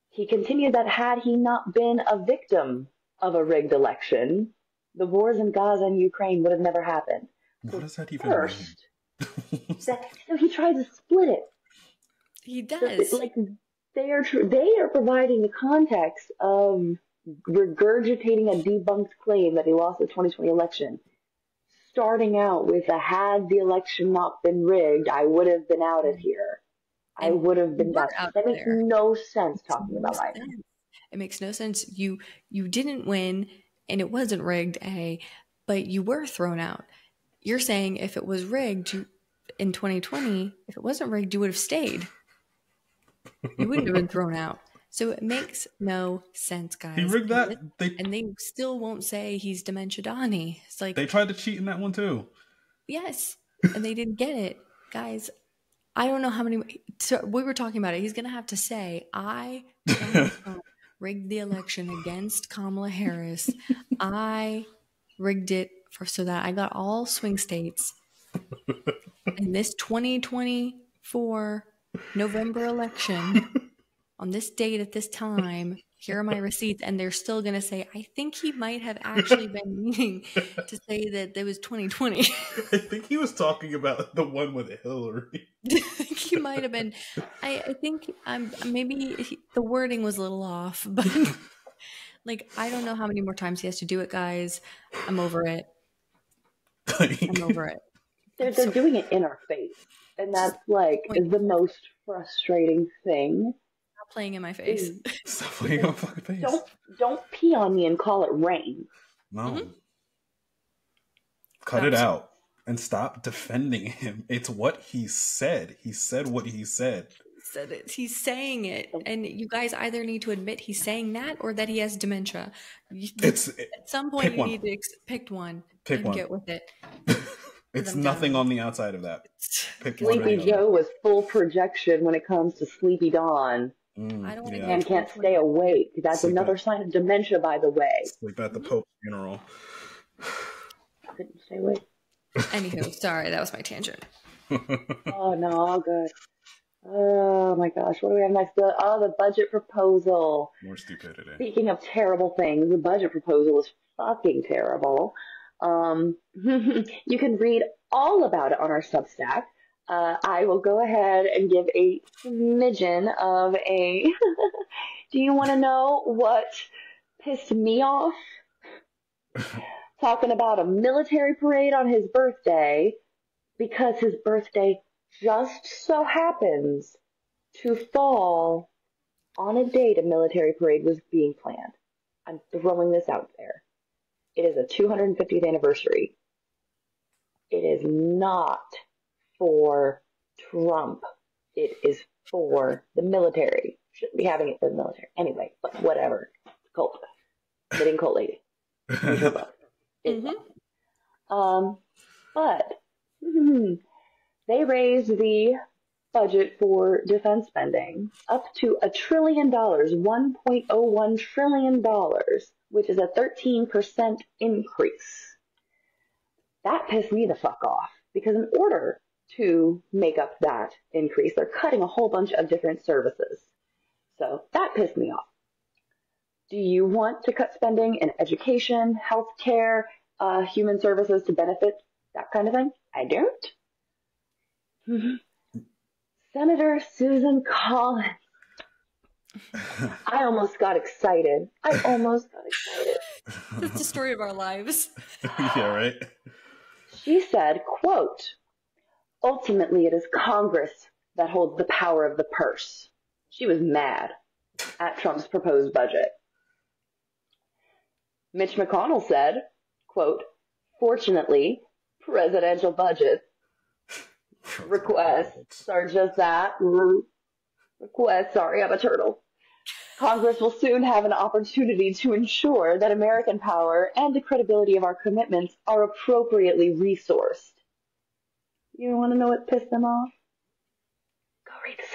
He continued that had he not been a victim of a rigged election, the wars in Gaza and Ukraine would have never happened. What does that even mean? So he tries to split it. He does. So, like they are providing the context of regurgitating a debunked claim that he lost the 2020 election. Starting out with a had the election not been rigged, I would have been out of here. I would have been done. That makes no sense talking about Biden. It makes no sense. You didn't win and it wasn't rigged, but you were thrown out. You're saying if it was rigged in 2020, if it wasn't rigged, you would have stayed. You wouldn't have been thrown out. So it makes no sense, guys. He rigged that. And they still won't say he's Dementia Donnie. It's like they tried to cheat in that one too. Yes. And they didn't get it. Guys, I don't know how many. So we were talking about it. He's going to have to say, I rigged the election against Kamala Harris. I rigged it so that I got all swing states. In this 2024 November election, on this date at this time, here are my receipts. And they're still going to say, I think he might have actually been meaning to say that it was 2020. I think he was talking about the one with Hillary. I think he might have been. I think maybe the wording was a little off, but like, I don't know how many more times he has to do it, guys. I'm over it. I'm over it. They're doing it in our face. And that's like the most frustrating thing. Stop playing in my face. Stop playing in my fucking face. Don't pee on me and call it rain. No. Mm-hmm. Cut it out and stop defending him. It's what he said. He said what he said. said it. He's saying it, and you guys either need to admit he's saying that or that he has dementia. At some point, you need to pick one and get with it. It's nothing on the outside of that. Sleepy Joe was full projection when it comes to Sleepy Dawn. I don't and can't stay awake. That's another sign of dementia, by the way. Sleep at the Pope's funeral. Couldn't stay awake. Anywho, sorry, that was my tangent. Oh no, all good. Oh my gosh, what do we have next? The budget proposal. More stupidity. Speaking of terrible things, the budget proposal is fucking terrible. You can read all about it on our Substack. I will go ahead and give a smidgen of a... Do you want to know what pissed me off? Talking about a military parade on his birthday, because his birthday just so happens to fall on a date a military parade was being planned. I'm throwing this out there. It is a 250th anniversary. It is not for Trump. It is for the military. Shouldn't be having it for the military. Anyway, but whatever. Cult. Getting cult lady. But they raised the budget for defense spending up to $1 trillion, $1.01 trillion, which is a 13% increase. That pissed me the fuck off, because in order to make up that increase, they're cutting a whole bunch of different services. So that pissed me off. Do you want to cut spending in education, healthcare, human services to benefit that kind of thing? I don't. Senator Susan Collins. I almost got excited. That's the story of our lives. Yeah, right? She said, quote, "Ultimately, it is Congress that holds the power of the purse." She was mad at Trump's proposed budget. Mitch McConnell said, quote, "Fortunately, presidential budget requests are just that. Requests, sorry, I'm a turtle. Congress will soon have an opportunity to ensure that American power and the credibility of our commitments are appropriately resourced." You want to know what pissed them off? Go read the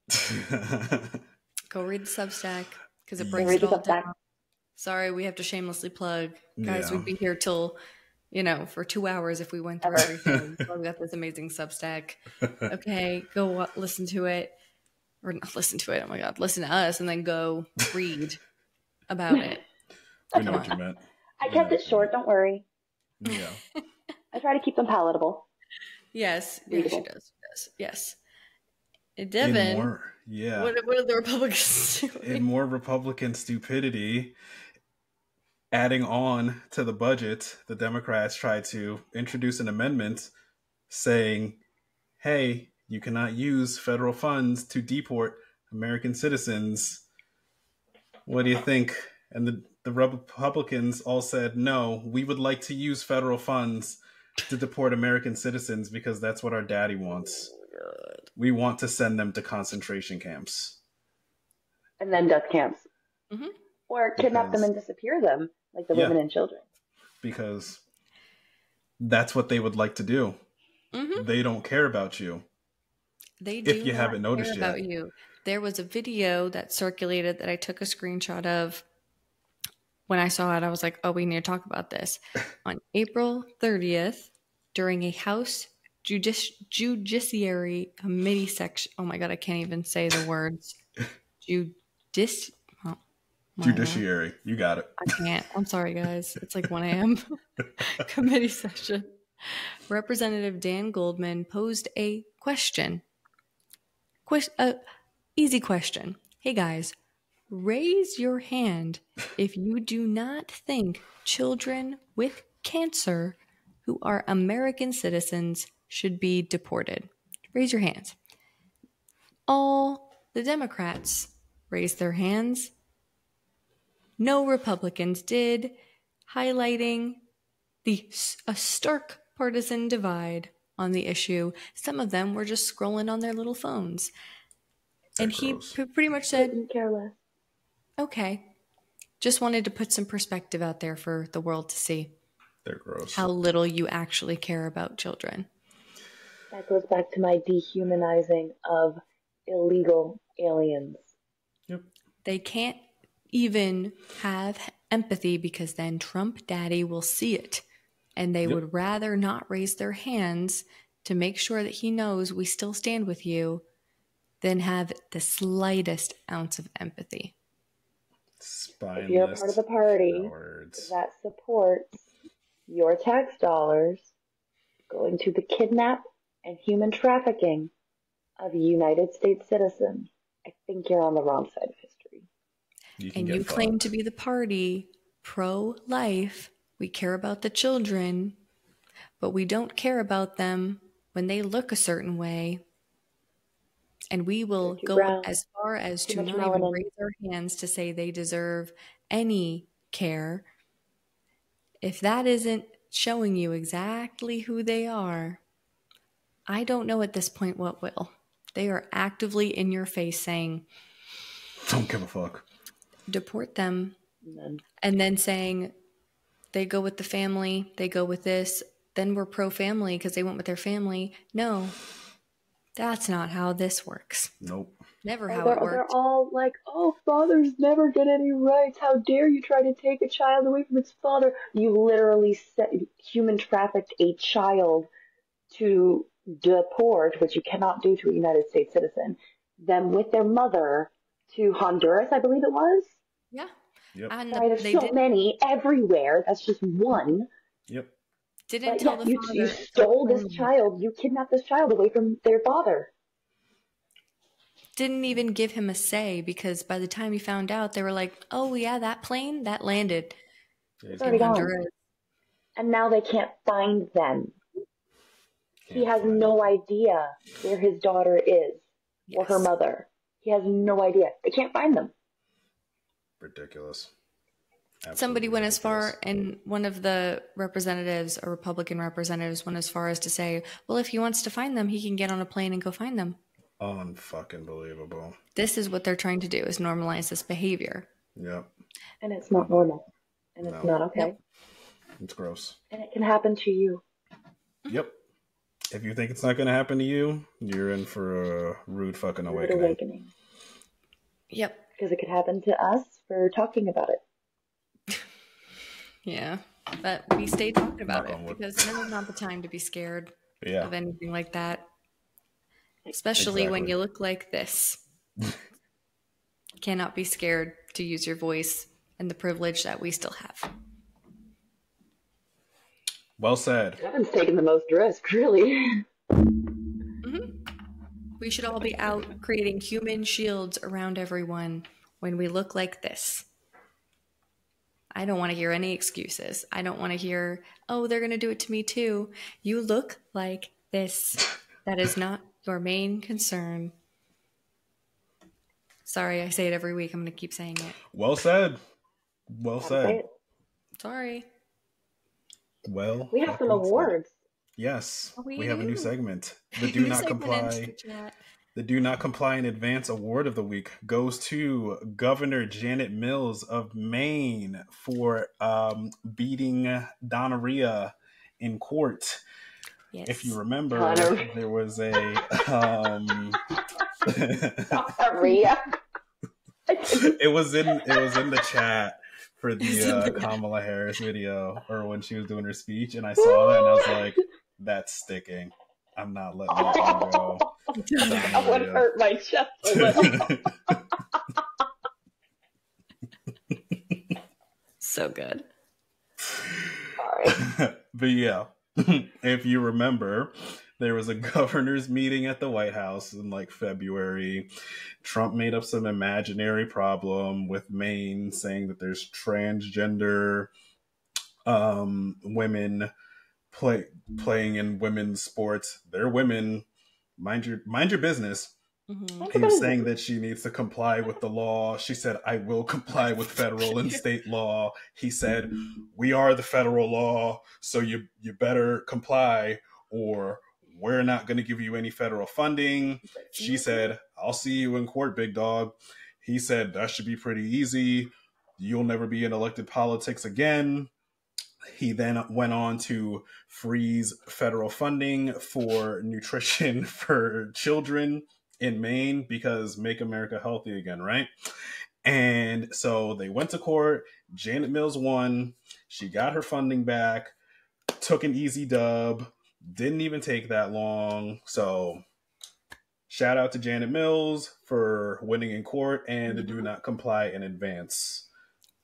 Substack. Go read the Substack, because it breaks it all down. Sorry, we have to shamelessly plug. Guys, we'd be here till, for 2 hours if we went through everything. So we got this amazing Substack. Okay, go listen to it. Or not listen to it, oh my God. Listen to us and then go read about it. I know what you meant. I kept it short, don't worry. Yeah. I try to keep them palatable. Yes, she does. Yes. Devin, what are the Republicans doing? In more Republican stupidity, adding on to the budget, the Democrats tried to introduce an amendment saying, hey, you cannot use federal funds to deport American citizens. What do you think? And the Republicans all said, no, we would like to use federal funds to deport American citizens because that's what our daddy wants. God. We want to send them to concentration camps. And then death camps. Mm-hmm. Or kidnap them and disappear them, like the women and children. Because that's what they would like to do. Mm-hmm. They don't care about you. They do if you haven't noticed yet. About you. There was a video that circulated that I took a screenshot of. When I saw it, I was like, oh, we need to talk about this. On April 30th, during a House Judiciary Committee section. Oh my God, I can't even say the words. Judiciary. You got it. I can't. I'm sorry, guys. It's like 1 a.m. Committee session. Representative Dan Goldman posed a question. Easy question. Hey, guys. Raise your hand if you do not think children with cancer who are American citizens should be deported. Raise your hands. All the Democrats raised their hands. No Republicans did, highlighting a stark partisan divide on the issue. Some of them were just scrolling on their little phones. And he pretty much said, couldn't care less. Okay. Just wanted to put some perspective out there for the world to see. They're gross. How little you actually care about children. That goes back to my dehumanizing of illegal aliens. Yep. They can't even have empathy because then Trump daddy will see it. And they would rather not raise their hands to make sure that he knows we still stand with you than have the slightest ounce of empathy. If you're a part of the party that supports your tax dollars going to the kidnap and human trafficking of a United States citizen, I think you're on the wrong side of history. And you claim to be the party pro-life. We care about the children, but we don't care about them when they look a certain way. And we will go as far as to not even raise our hands to say they deserve any care. If that isn't showing you exactly who they are, I don't know at this point what will. They are actively in your face saying, don't give a fuck. Deport them. And then saying, they go with the family, they go with this, then we're pro-family because they went with their family. No, that's not how this works. Nope. Never how it works. They're all like, oh, fathers never get any rights. How dare you try to take a child away from its father? You literally human trafficked a child to deport, which you cannot do to a United States citizen, them with their mother to Honduras, I believe it was. Yeah. Yep. And there's so many everywhere. That's just one. Yep. Didn't tell the father. You stole this child. You kidnapped this child away from their father. Didn't even give him a say because by the time he found out, they were like, oh, yeah, that plane, that landed. It's already gone. And now they can't find them. He has no idea where his daughter is or her mother. He has no idea. They can't find them. Ridiculous. Absolutely Somebody went ridiculous. as far, and one of the representatives, or Republican representatives, went as far as to say, well, if he wants to find them, he can get on a plane and go find them. Unfucking believable. This is what they're trying to do, is normalize this behavior. Yep. And it's not normal. And it's not okay. Nope. It's gross. And it can happen to you. Yep. If you think it's not going to happen to you, you're in for a rude fucking awakening. Yep. Because it could happen to us for talking about it. Yeah. But we stay talking about it because now is not the time to be scared of anything like that. Especially when you look like this. Cannot be scared to use your voice and the privilege that we still have. Well said. Kevin's taking the most risk, really. Mm-hmm. We should all be out creating human shields around everyone when we look like this. I don't want to hear any excuses. I don't want to hear, oh, they're going to do it to me too. You look like this. That is not your main concern. Sorry, I say it every week. I'm going to keep saying it. Well said. Well said. Sorry. Well, we have some awards. Yes, we have a new segment. The Do Not Comply. The Do Not Comply in Advance Award of the Week goes to Governor Janet Mills of Maine for beating gonorrhea in court. Yes. If you remember, there was a gonorrhea. It was in the chat for the Kamala Harris video, or when she was doing her speech, and I saw that and I was like, that's sticking. I'm not letting that one go. That would hurt my chest a little. So good. Sorry. But yeah, if you remember, there was a governor's meeting at the White House in like February. Trump made up some imaginary problem with Maine, saying that there's transgender women playing in women's sports. They're women. Mind your business. Mm-hmm. He was saying that she needs to comply with the law. She said, I will comply with federal and state law. He said, we are the federal law, so you better comply or we're not going to give you any federal funding. She said, I'll see you in court, big dog. He said, that should be pretty easy. You'll never be in elected politics again. He then went on to freeze federal funding for nutrition for children in Maine because make America healthy again, right? And so they went to court. Janet Mills won. She got her funding back, took an easy dub, didn't even take that long. So shout out to Janet Mills for winning in court and the Do Not Comply in Advance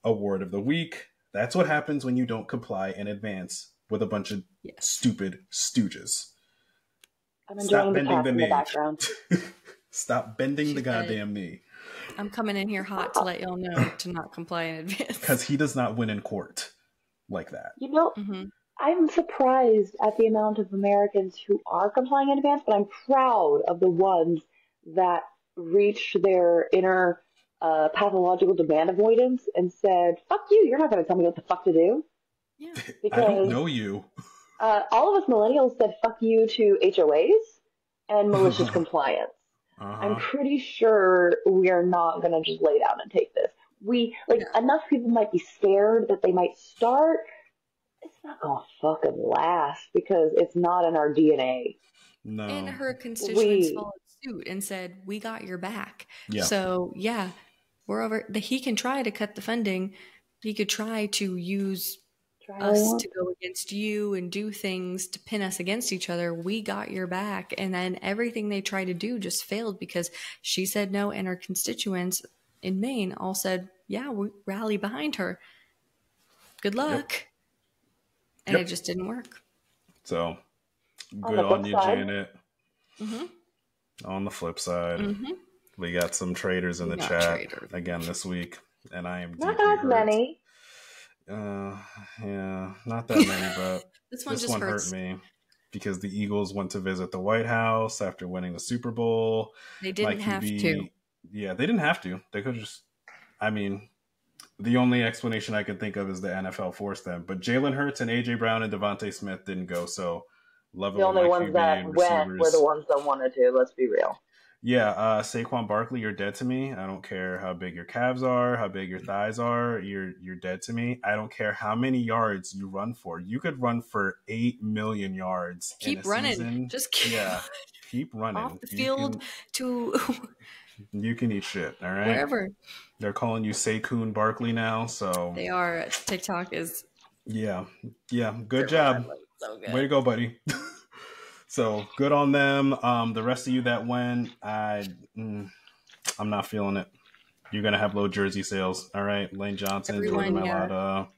Award of the Week. That's what happens when you don't comply in advance with a bunch of stupid stooges. I'm enjoying the cat in the background. Stop bending the goddamn knee. I'm coming in here hot to let y'all know to not comply in advance. Because he does not win in court like that. You know, I'm surprised at the amount of Americans who are complying in advance, but I'm proud of the ones that reached their inner pathological demand avoidance and said, fuck you, you're not going to tell me what the fuck to do. Yeah. Because, I don't know you. All of us millennials said fuck you to HOAs and malicious compliance. I'm pretty sure we are not going to just lay down and take this. Enough people might be scared that they might start. It's not going to fucking last because it's not in our DNA. No. And her constituents followed suit and said, we got your back. Yeah. So, we're over. He can try to cut the funding. He could try to use us to go against you and do things to pin us against each other. We got your back. And then everything they tried to do just failed because she said no. And her constituents in Maine all said, yeah, we rally behind her. Good luck. Yep. And it just didn't work. So good on you, Janet. On the flip side, we got some traders in the chat again this week. And I am not as many. Not that many, but this one hurt me because the Eagles went to visit the White House after winning the Super Bowl. They didn't have to. Yeah, they didn't have to. They could just, the only explanation I can think of is the NFL forced them. But Jalen Hurts and A.J. Brown and Devontae Smith didn't go, so love it. The only ones that went were the ones that wanted to, let's be real. Yeah, Saquon Barkley, you're dead to me. I don't care how big your calves are, how big your thighs are. You're dead to me. I don't care how many yards you run for. You could run for 8 million yards. Keep running. Season. Just keep running. Off the field to... You can eat shit, all right? Wherever. They're calling you Saquon Barkley now, so... They are. TikTok is... Yeah. Good job. So good. Way to go, buddy. So good on them. The rest of you that went, I'm not feeling it. You're gonna have low jersey sales, all right? Lane Johnson, Jordan Mailata.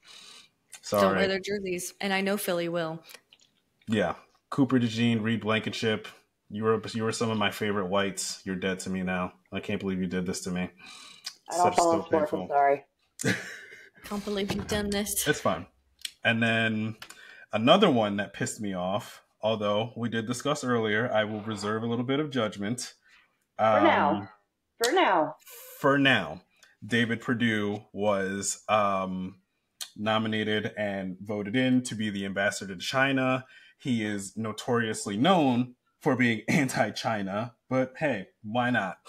Sorry. Don't wear their jerseys, and I know Philly will. Yeah, Cooper DeJean, Reed Blankenship. You were some of my favorite whites. You're dead to me now. I can't believe you did this to me. I don't follow sports. I'm sorry. Can't believe you've done this. It's fine. And then another one that pissed me off. Although we did discuss earlier, I will reserve a little bit of judgment. For now, David Perdue was nominated and voted in to be the ambassador to China. He is notoriously known for being anti-China, but hey, why not?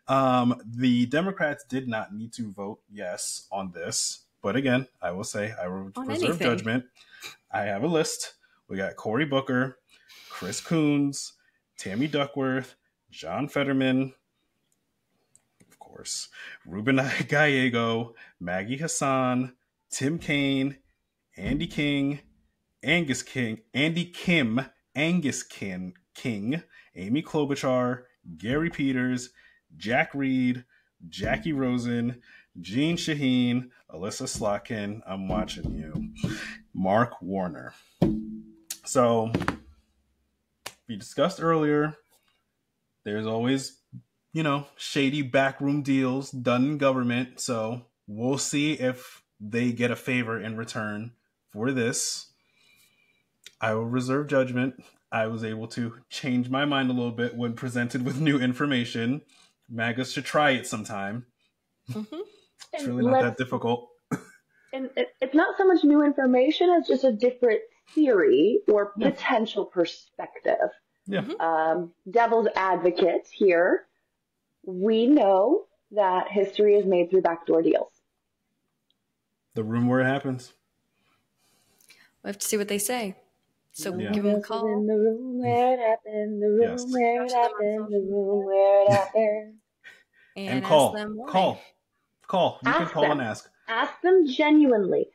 The Democrats did not need to vote yes on this. But again, I will say I will reserve judgment. I have a list. We got Cory Booker, Chris Coons, Tammy Duckworth, John Fetterman, of course, Ruben Gallego, Maggie Hassan, Tim Kaine, Andy King, Angus King, Andy Kim, Angus King, Amy Klobuchar, Gary Peters, Jack Reed, Jackie Rosen, Jean Shaheen, Alyssa Slotkin, I'm watching you, Mark Warner. So, we discussed earlier, there's always, shady backroom deals done in government. So, we'll see if they get a favor in return for this. I will reserve judgment. I was able to change my mind a little bit when presented with new information. MAGAs should try it sometime. It's really not that difficult. And it's not so much new information as just a different theory or potential perspective. Yeah. Devil's advocate here. We know that history is made through backdoor deals. The room where it happens. We have to see what they say. So Yeah. give them a call. In the room where it happened, the room Yes. where it happened, the room where it happened. And ask them why. Call. You can Ask call them. and ask. Ask them genuinely.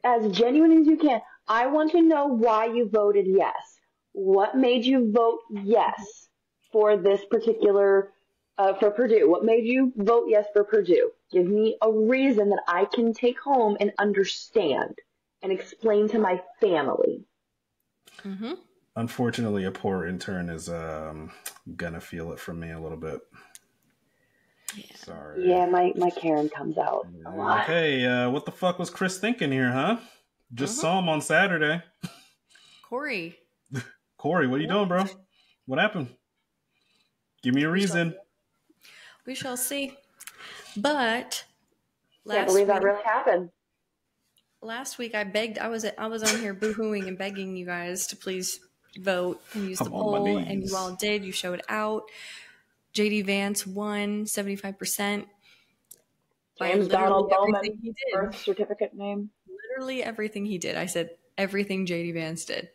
As genuine as you can. I want to know why you voted yes. What made you vote yes for this particular, for Purdue? What made you vote yes for Purdue? Give me a reason that I can take home and understand and explain to my family. Mm-hmm. Unfortunately, a poor intern is gonna feel it from me a little bit. Yeah. Sorry. Yeah, my Karen comes out a lot. Okay, what the fuck was Chris thinking here, huh? Just saw him on Saturday. Corey, Corey, what are you doing, bro? What happened? Give me a reason. we shall see. But Can't believe that really happened. last week I begged. I was on here boohooing and begging you guys to please vote and use the poll, and you all did. You showed out. JD Vance won 75%. James Donald Bowman, he did. birth certificate name. Literally everything he did. I said everything JD Vance did.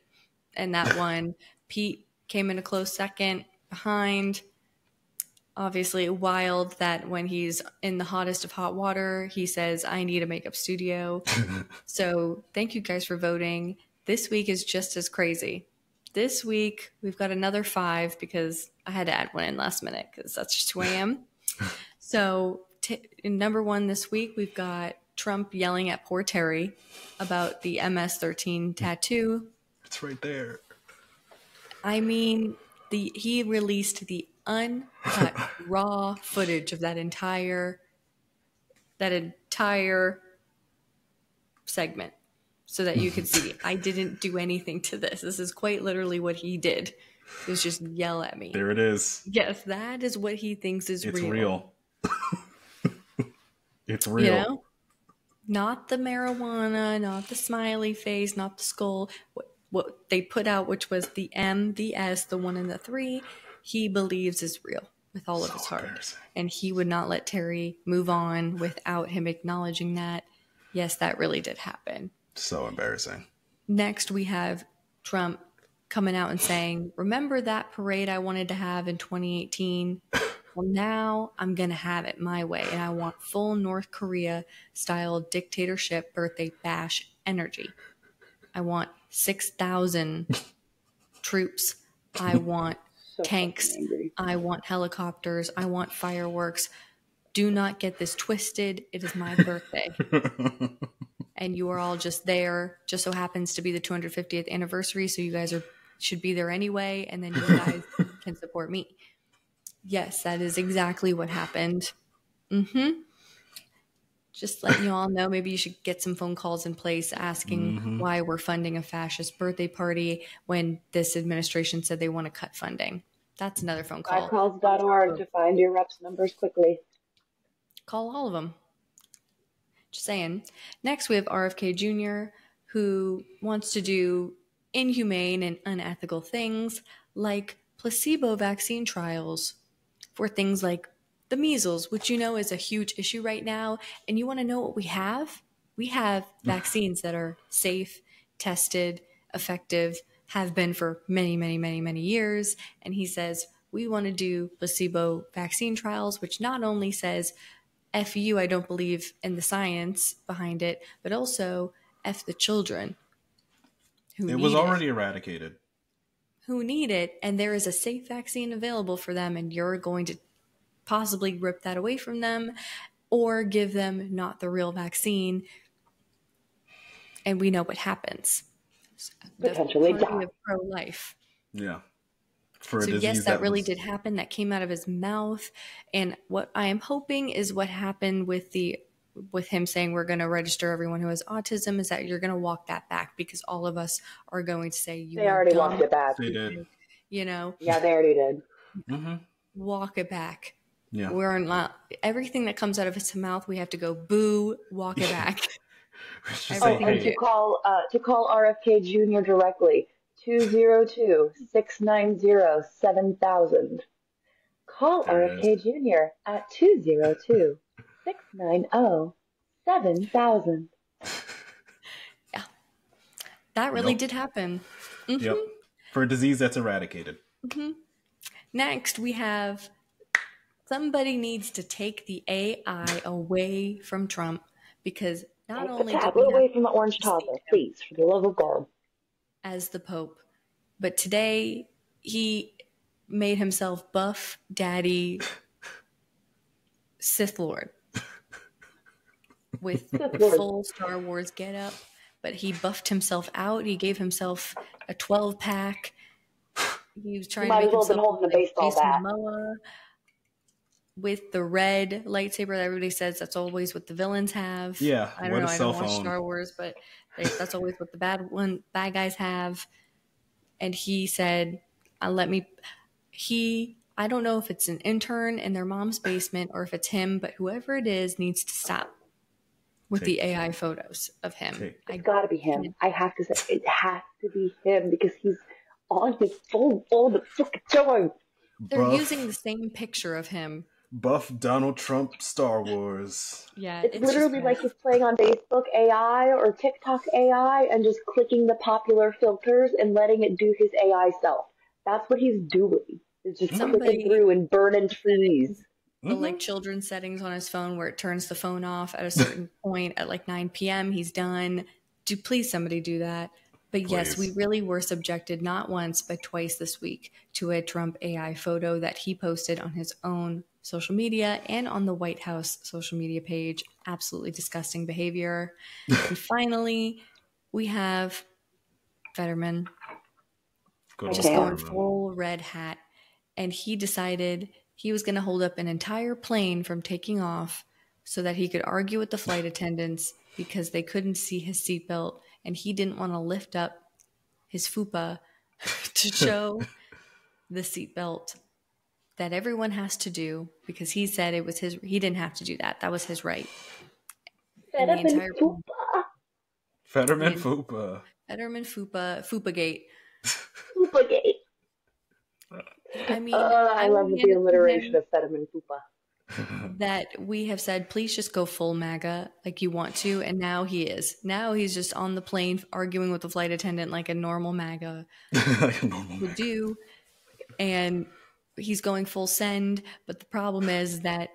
And that one, Pete came in a close second behind. Obviously wild that when he's in the hottest of hot water, he says, I need a makeup studio. So thank you guys for voting. This week is just as crazy. This week, we've got another 5 because I had to add one in last minute because that's just who I am. So in number 1 this week, we've got Trump yelling at poor Terry about the MS-13 tattoo. It's right there. I mean, he released the uncut raw footage of that entire segment so that you could see I didn't do anything to this. This is quite literally what he did. It was just yell at me. There it is. Yes, that is what he thinks is It's real. real. It's real. You know? Not the marijuana, not the smiley face, not the skull. What they put out, which was the M, the S, the 1 and the 3, he believes is real with all of his heart. And he would not let Terry move on without him acknowledging that. Yes, that really did happen. So embarrassing. Next, we have Trump coming out and saying, remember that parade I wanted to have in 2018? Well, now I'm going to have it my way. And I want full North Korea style dictatorship birthday bash energy. I want 6,000 troops. I want tanks. I want helicopters. I want fireworks. Do not get this twisted. It is my birthday. And you are all just there. Just so happens to be the 250th anniversary. So you guys should be there anyway. And then you guys can support me. Yes, that is exactly what happened. Just letting you all know, maybe you should get some phone calls in place asking why we're funding a fascist birthday party when this administration said they want to cut funding. That's another phone call. Calls.org to find your reps numbers quickly. Call all of them. Just saying. Next, we have RFK Jr., who wants to do inhumane and unethical things like placebo vaccine trials for things like the measles, which you know is a huge issue right now. And you want to know what we have? We have vaccines that are safe, tested, effective, have been for many, many, many, many years. And he says, we want to do placebo vaccine trials, which not only says, F you, I don't believe in the science behind it, but also F the children who need it. It was already eradicated. Who need it, and there is a safe vaccine available for them, and you're going to possibly rip that away from them or give them not the real vaccine. And we know what happens. Potentially the party of pro-life. Yeah. So yes, that really did happen. That came out of his mouth. And what I am hoping is what happened with him saying we're going to register everyone who has autism is that you're going to walk that back, because all of us are going to say they already walked it back. They did. You know? Yeah, they already did. Walk it back. Yeah. We're not everything that comes out of his mouth. We have to go boo, walk it back. To call RFK Jr. directly 202-690-7000. Call RFK Jr. at 202-690-7000. Yeah. That really did happen. Mm-hmm. Yep. For a disease that's eradicated. Mm-hmm. Next, we have somebody needs to take the AI away from Trump because not only did we away from the orange toddler, please, for the love of God, as the Pope, but today he made himself Buff Daddy Sith Lord with full Star Wars getup, but he buffed himself out. He gave himself a 12-pack. He was trying to make himself holding a baseball bat. Momoa with the red lightsaber that everybody says that's always what the villains have. Yeah, I don't know. I don't watch Star Wars, but that's always what the bad guys have. And he said, I don't know if it's an intern in their mom's basement or if it's him, but whoever it is needs to stop with the AI photos of him. It's got to be him. I have to say, it has to be him because he's on his phone all the fucking time. They're using the same picture of him. Buff Donald Trump Star Wars. Yeah, it's literally like he's playing on Facebook AI or TikTok AI and just clicking the popular filters and letting it do his AI self. That's what he's doing. It's just clicking through and burning trees. The like children's settings on his phone where it turns the phone off at a certain point at like 9 p.m. He's done. Please somebody do that. But yes, we really were subjected not once but twice this week to a Trump AI photo that he posted on his own social media and on the White House social media page. Absolutely disgusting behavior. And finally, we have Fetterman just going full red hat. And he decided he was going to hold up an entire plane from taking off so that he could argue with the flight attendants because they couldn't see his seatbelt. And he didn't want to lift up his fupa to show the seatbelt that everyone has to do because he said it was he didn't have to do that. That was his right. Fetterman fupa. Fetterman fupa. Fetterman fupa. Fupagate. Fupagate. I mean, I love the alliteration of Fetterman fupa. That we have said, please just go full MAGA like you want to. And now he is. Now he's just on the plane arguing with the flight attendant like a normal MAGA would do. And he's going full send. But the problem is that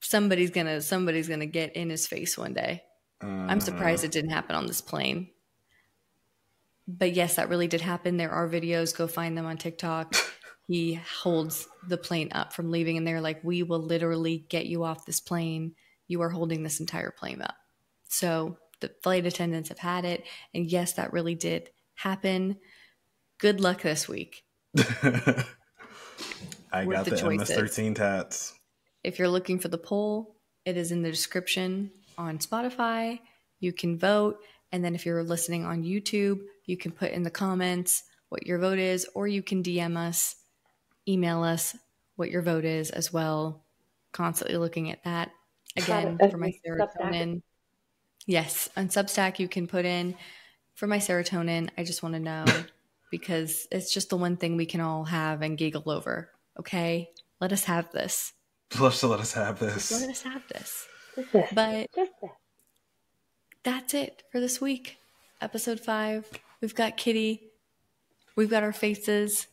somebody's gonna get in his face one day. I'm surprised it didn't happen on this plane. But yes, that really did happen. There are videos. Go find them on TikTok. He holds the plane up from leaving, and they're like, we will literally get you off this plane. You are holding this entire plane up. So the flight attendants have had it. And yes, that really did happen. Good luck this week. I got the MS-13 tats. If you're looking for the poll, it is in the description on Spotify. You can vote. And then if you're listening on YouTube, you can put in the comments what your vote is, or you can DM us. Email us what your vote is as well. Constantly looking at that. Again, for my serotonin. Yes, on Substack you can put in for my serotonin. I just want to know because it's just the one thing we can all have and giggle over. Okay? Let us have this. Let us have this. Let us have this. But that's it for this week. Episode 5. We've got Kitty. We've got our faces.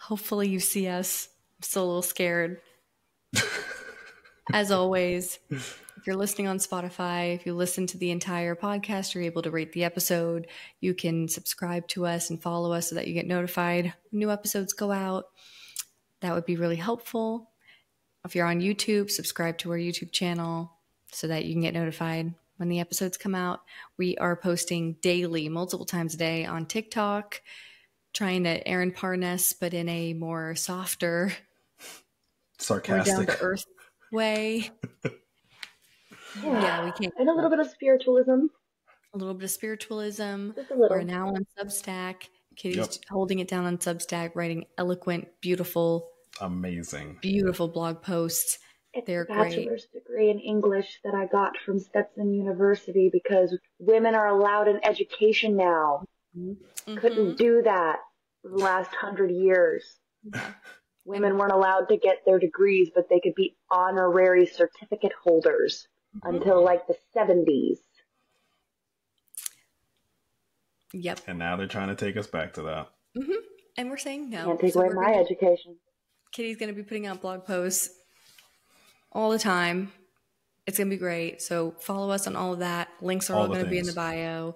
Hopefully you see us. I'm still a little scared. As always, if you're listening on Spotify, if you listen to the entire podcast, you're able to rate the episode. You can subscribe to us and follow us so that you get notified when new episodes go out. That would be really helpful. If you're on YouTube, subscribe to our YouTube channel so that you can get notified when the episodes come out. We are posting daily, multiple times a day on TikTok, trying to Aaron Parness, but in a more softer, sarcastic, more down-to-earth way. Yeah, we can't. And a little bit of spiritualism. A little bit of spiritualism. Just a little. We're now on Substack. Kitty's holding it down on Substack, writing eloquent, beautiful, amazing, beautiful blog posts. They're great. It's a bachelor's degree in English that I got from Stetson University because women are allowed in education now. couldn't do that for the last 100 years. Yeah. Women weren't allowed to get their degrees, but they could be honorary certificate holders until like the 70s. Yep. And now they're trying to take us back to that. And we're saying no. Can't take away my education. Kitty's going to be putting out blog posts all the time. It's going to be great. So follow us on all of that. Links are all going to be in the bio.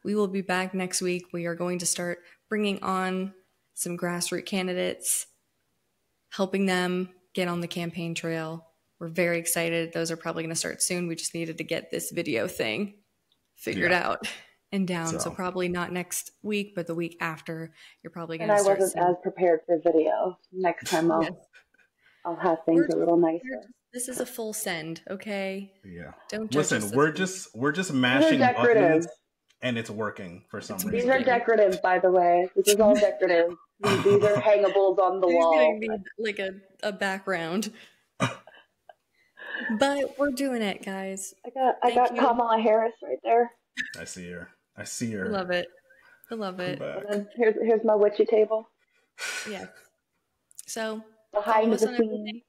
We will be back next week. We are going to start bringing on some grassroots candidates, helping them get on the campaign trail. We're very excited. Those are probably going to start soon. We just needed to get this video thing figured out and down. So probably not next week, but the week after, you're probably going to start. And I wasn't as prepared for video. Next time I'll have things a little nicer. This is a full send, okay? Yeah. Don't judge listen. We're just mashing buttons, and it's working for some reason. These are decorative, by the way. This is all decorative. These are hangables on the wall. Need like a background. But we're doing it, guys. I got Kamala Harris right there. I see her. I love it. I love it. And then here's my witchy table. Yeah. So behind the scenes.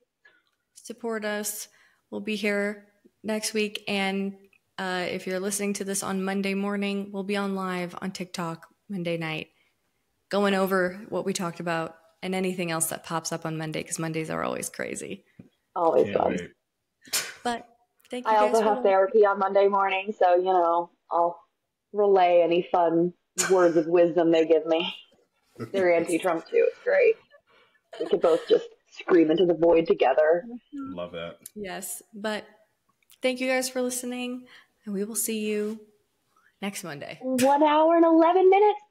Support us. We'll be here next week. And if you're listening to this on Monday morning, we'll be on live on TikTok Monday night, going over what we talked about and anything else that pops up on Monday, because Mondays are always crazy. Always fun. But thank you I guys also have therapy on Monday morning, so, I'll relay any fun words of wisdom they give me. They're anti-Trump, too. It's great. We could both just scream into the void together. Love that. Yes. But thank you guys for listening, and we will see you next Monday. 1 hour and 11 minutes.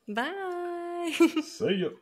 Bye. See you.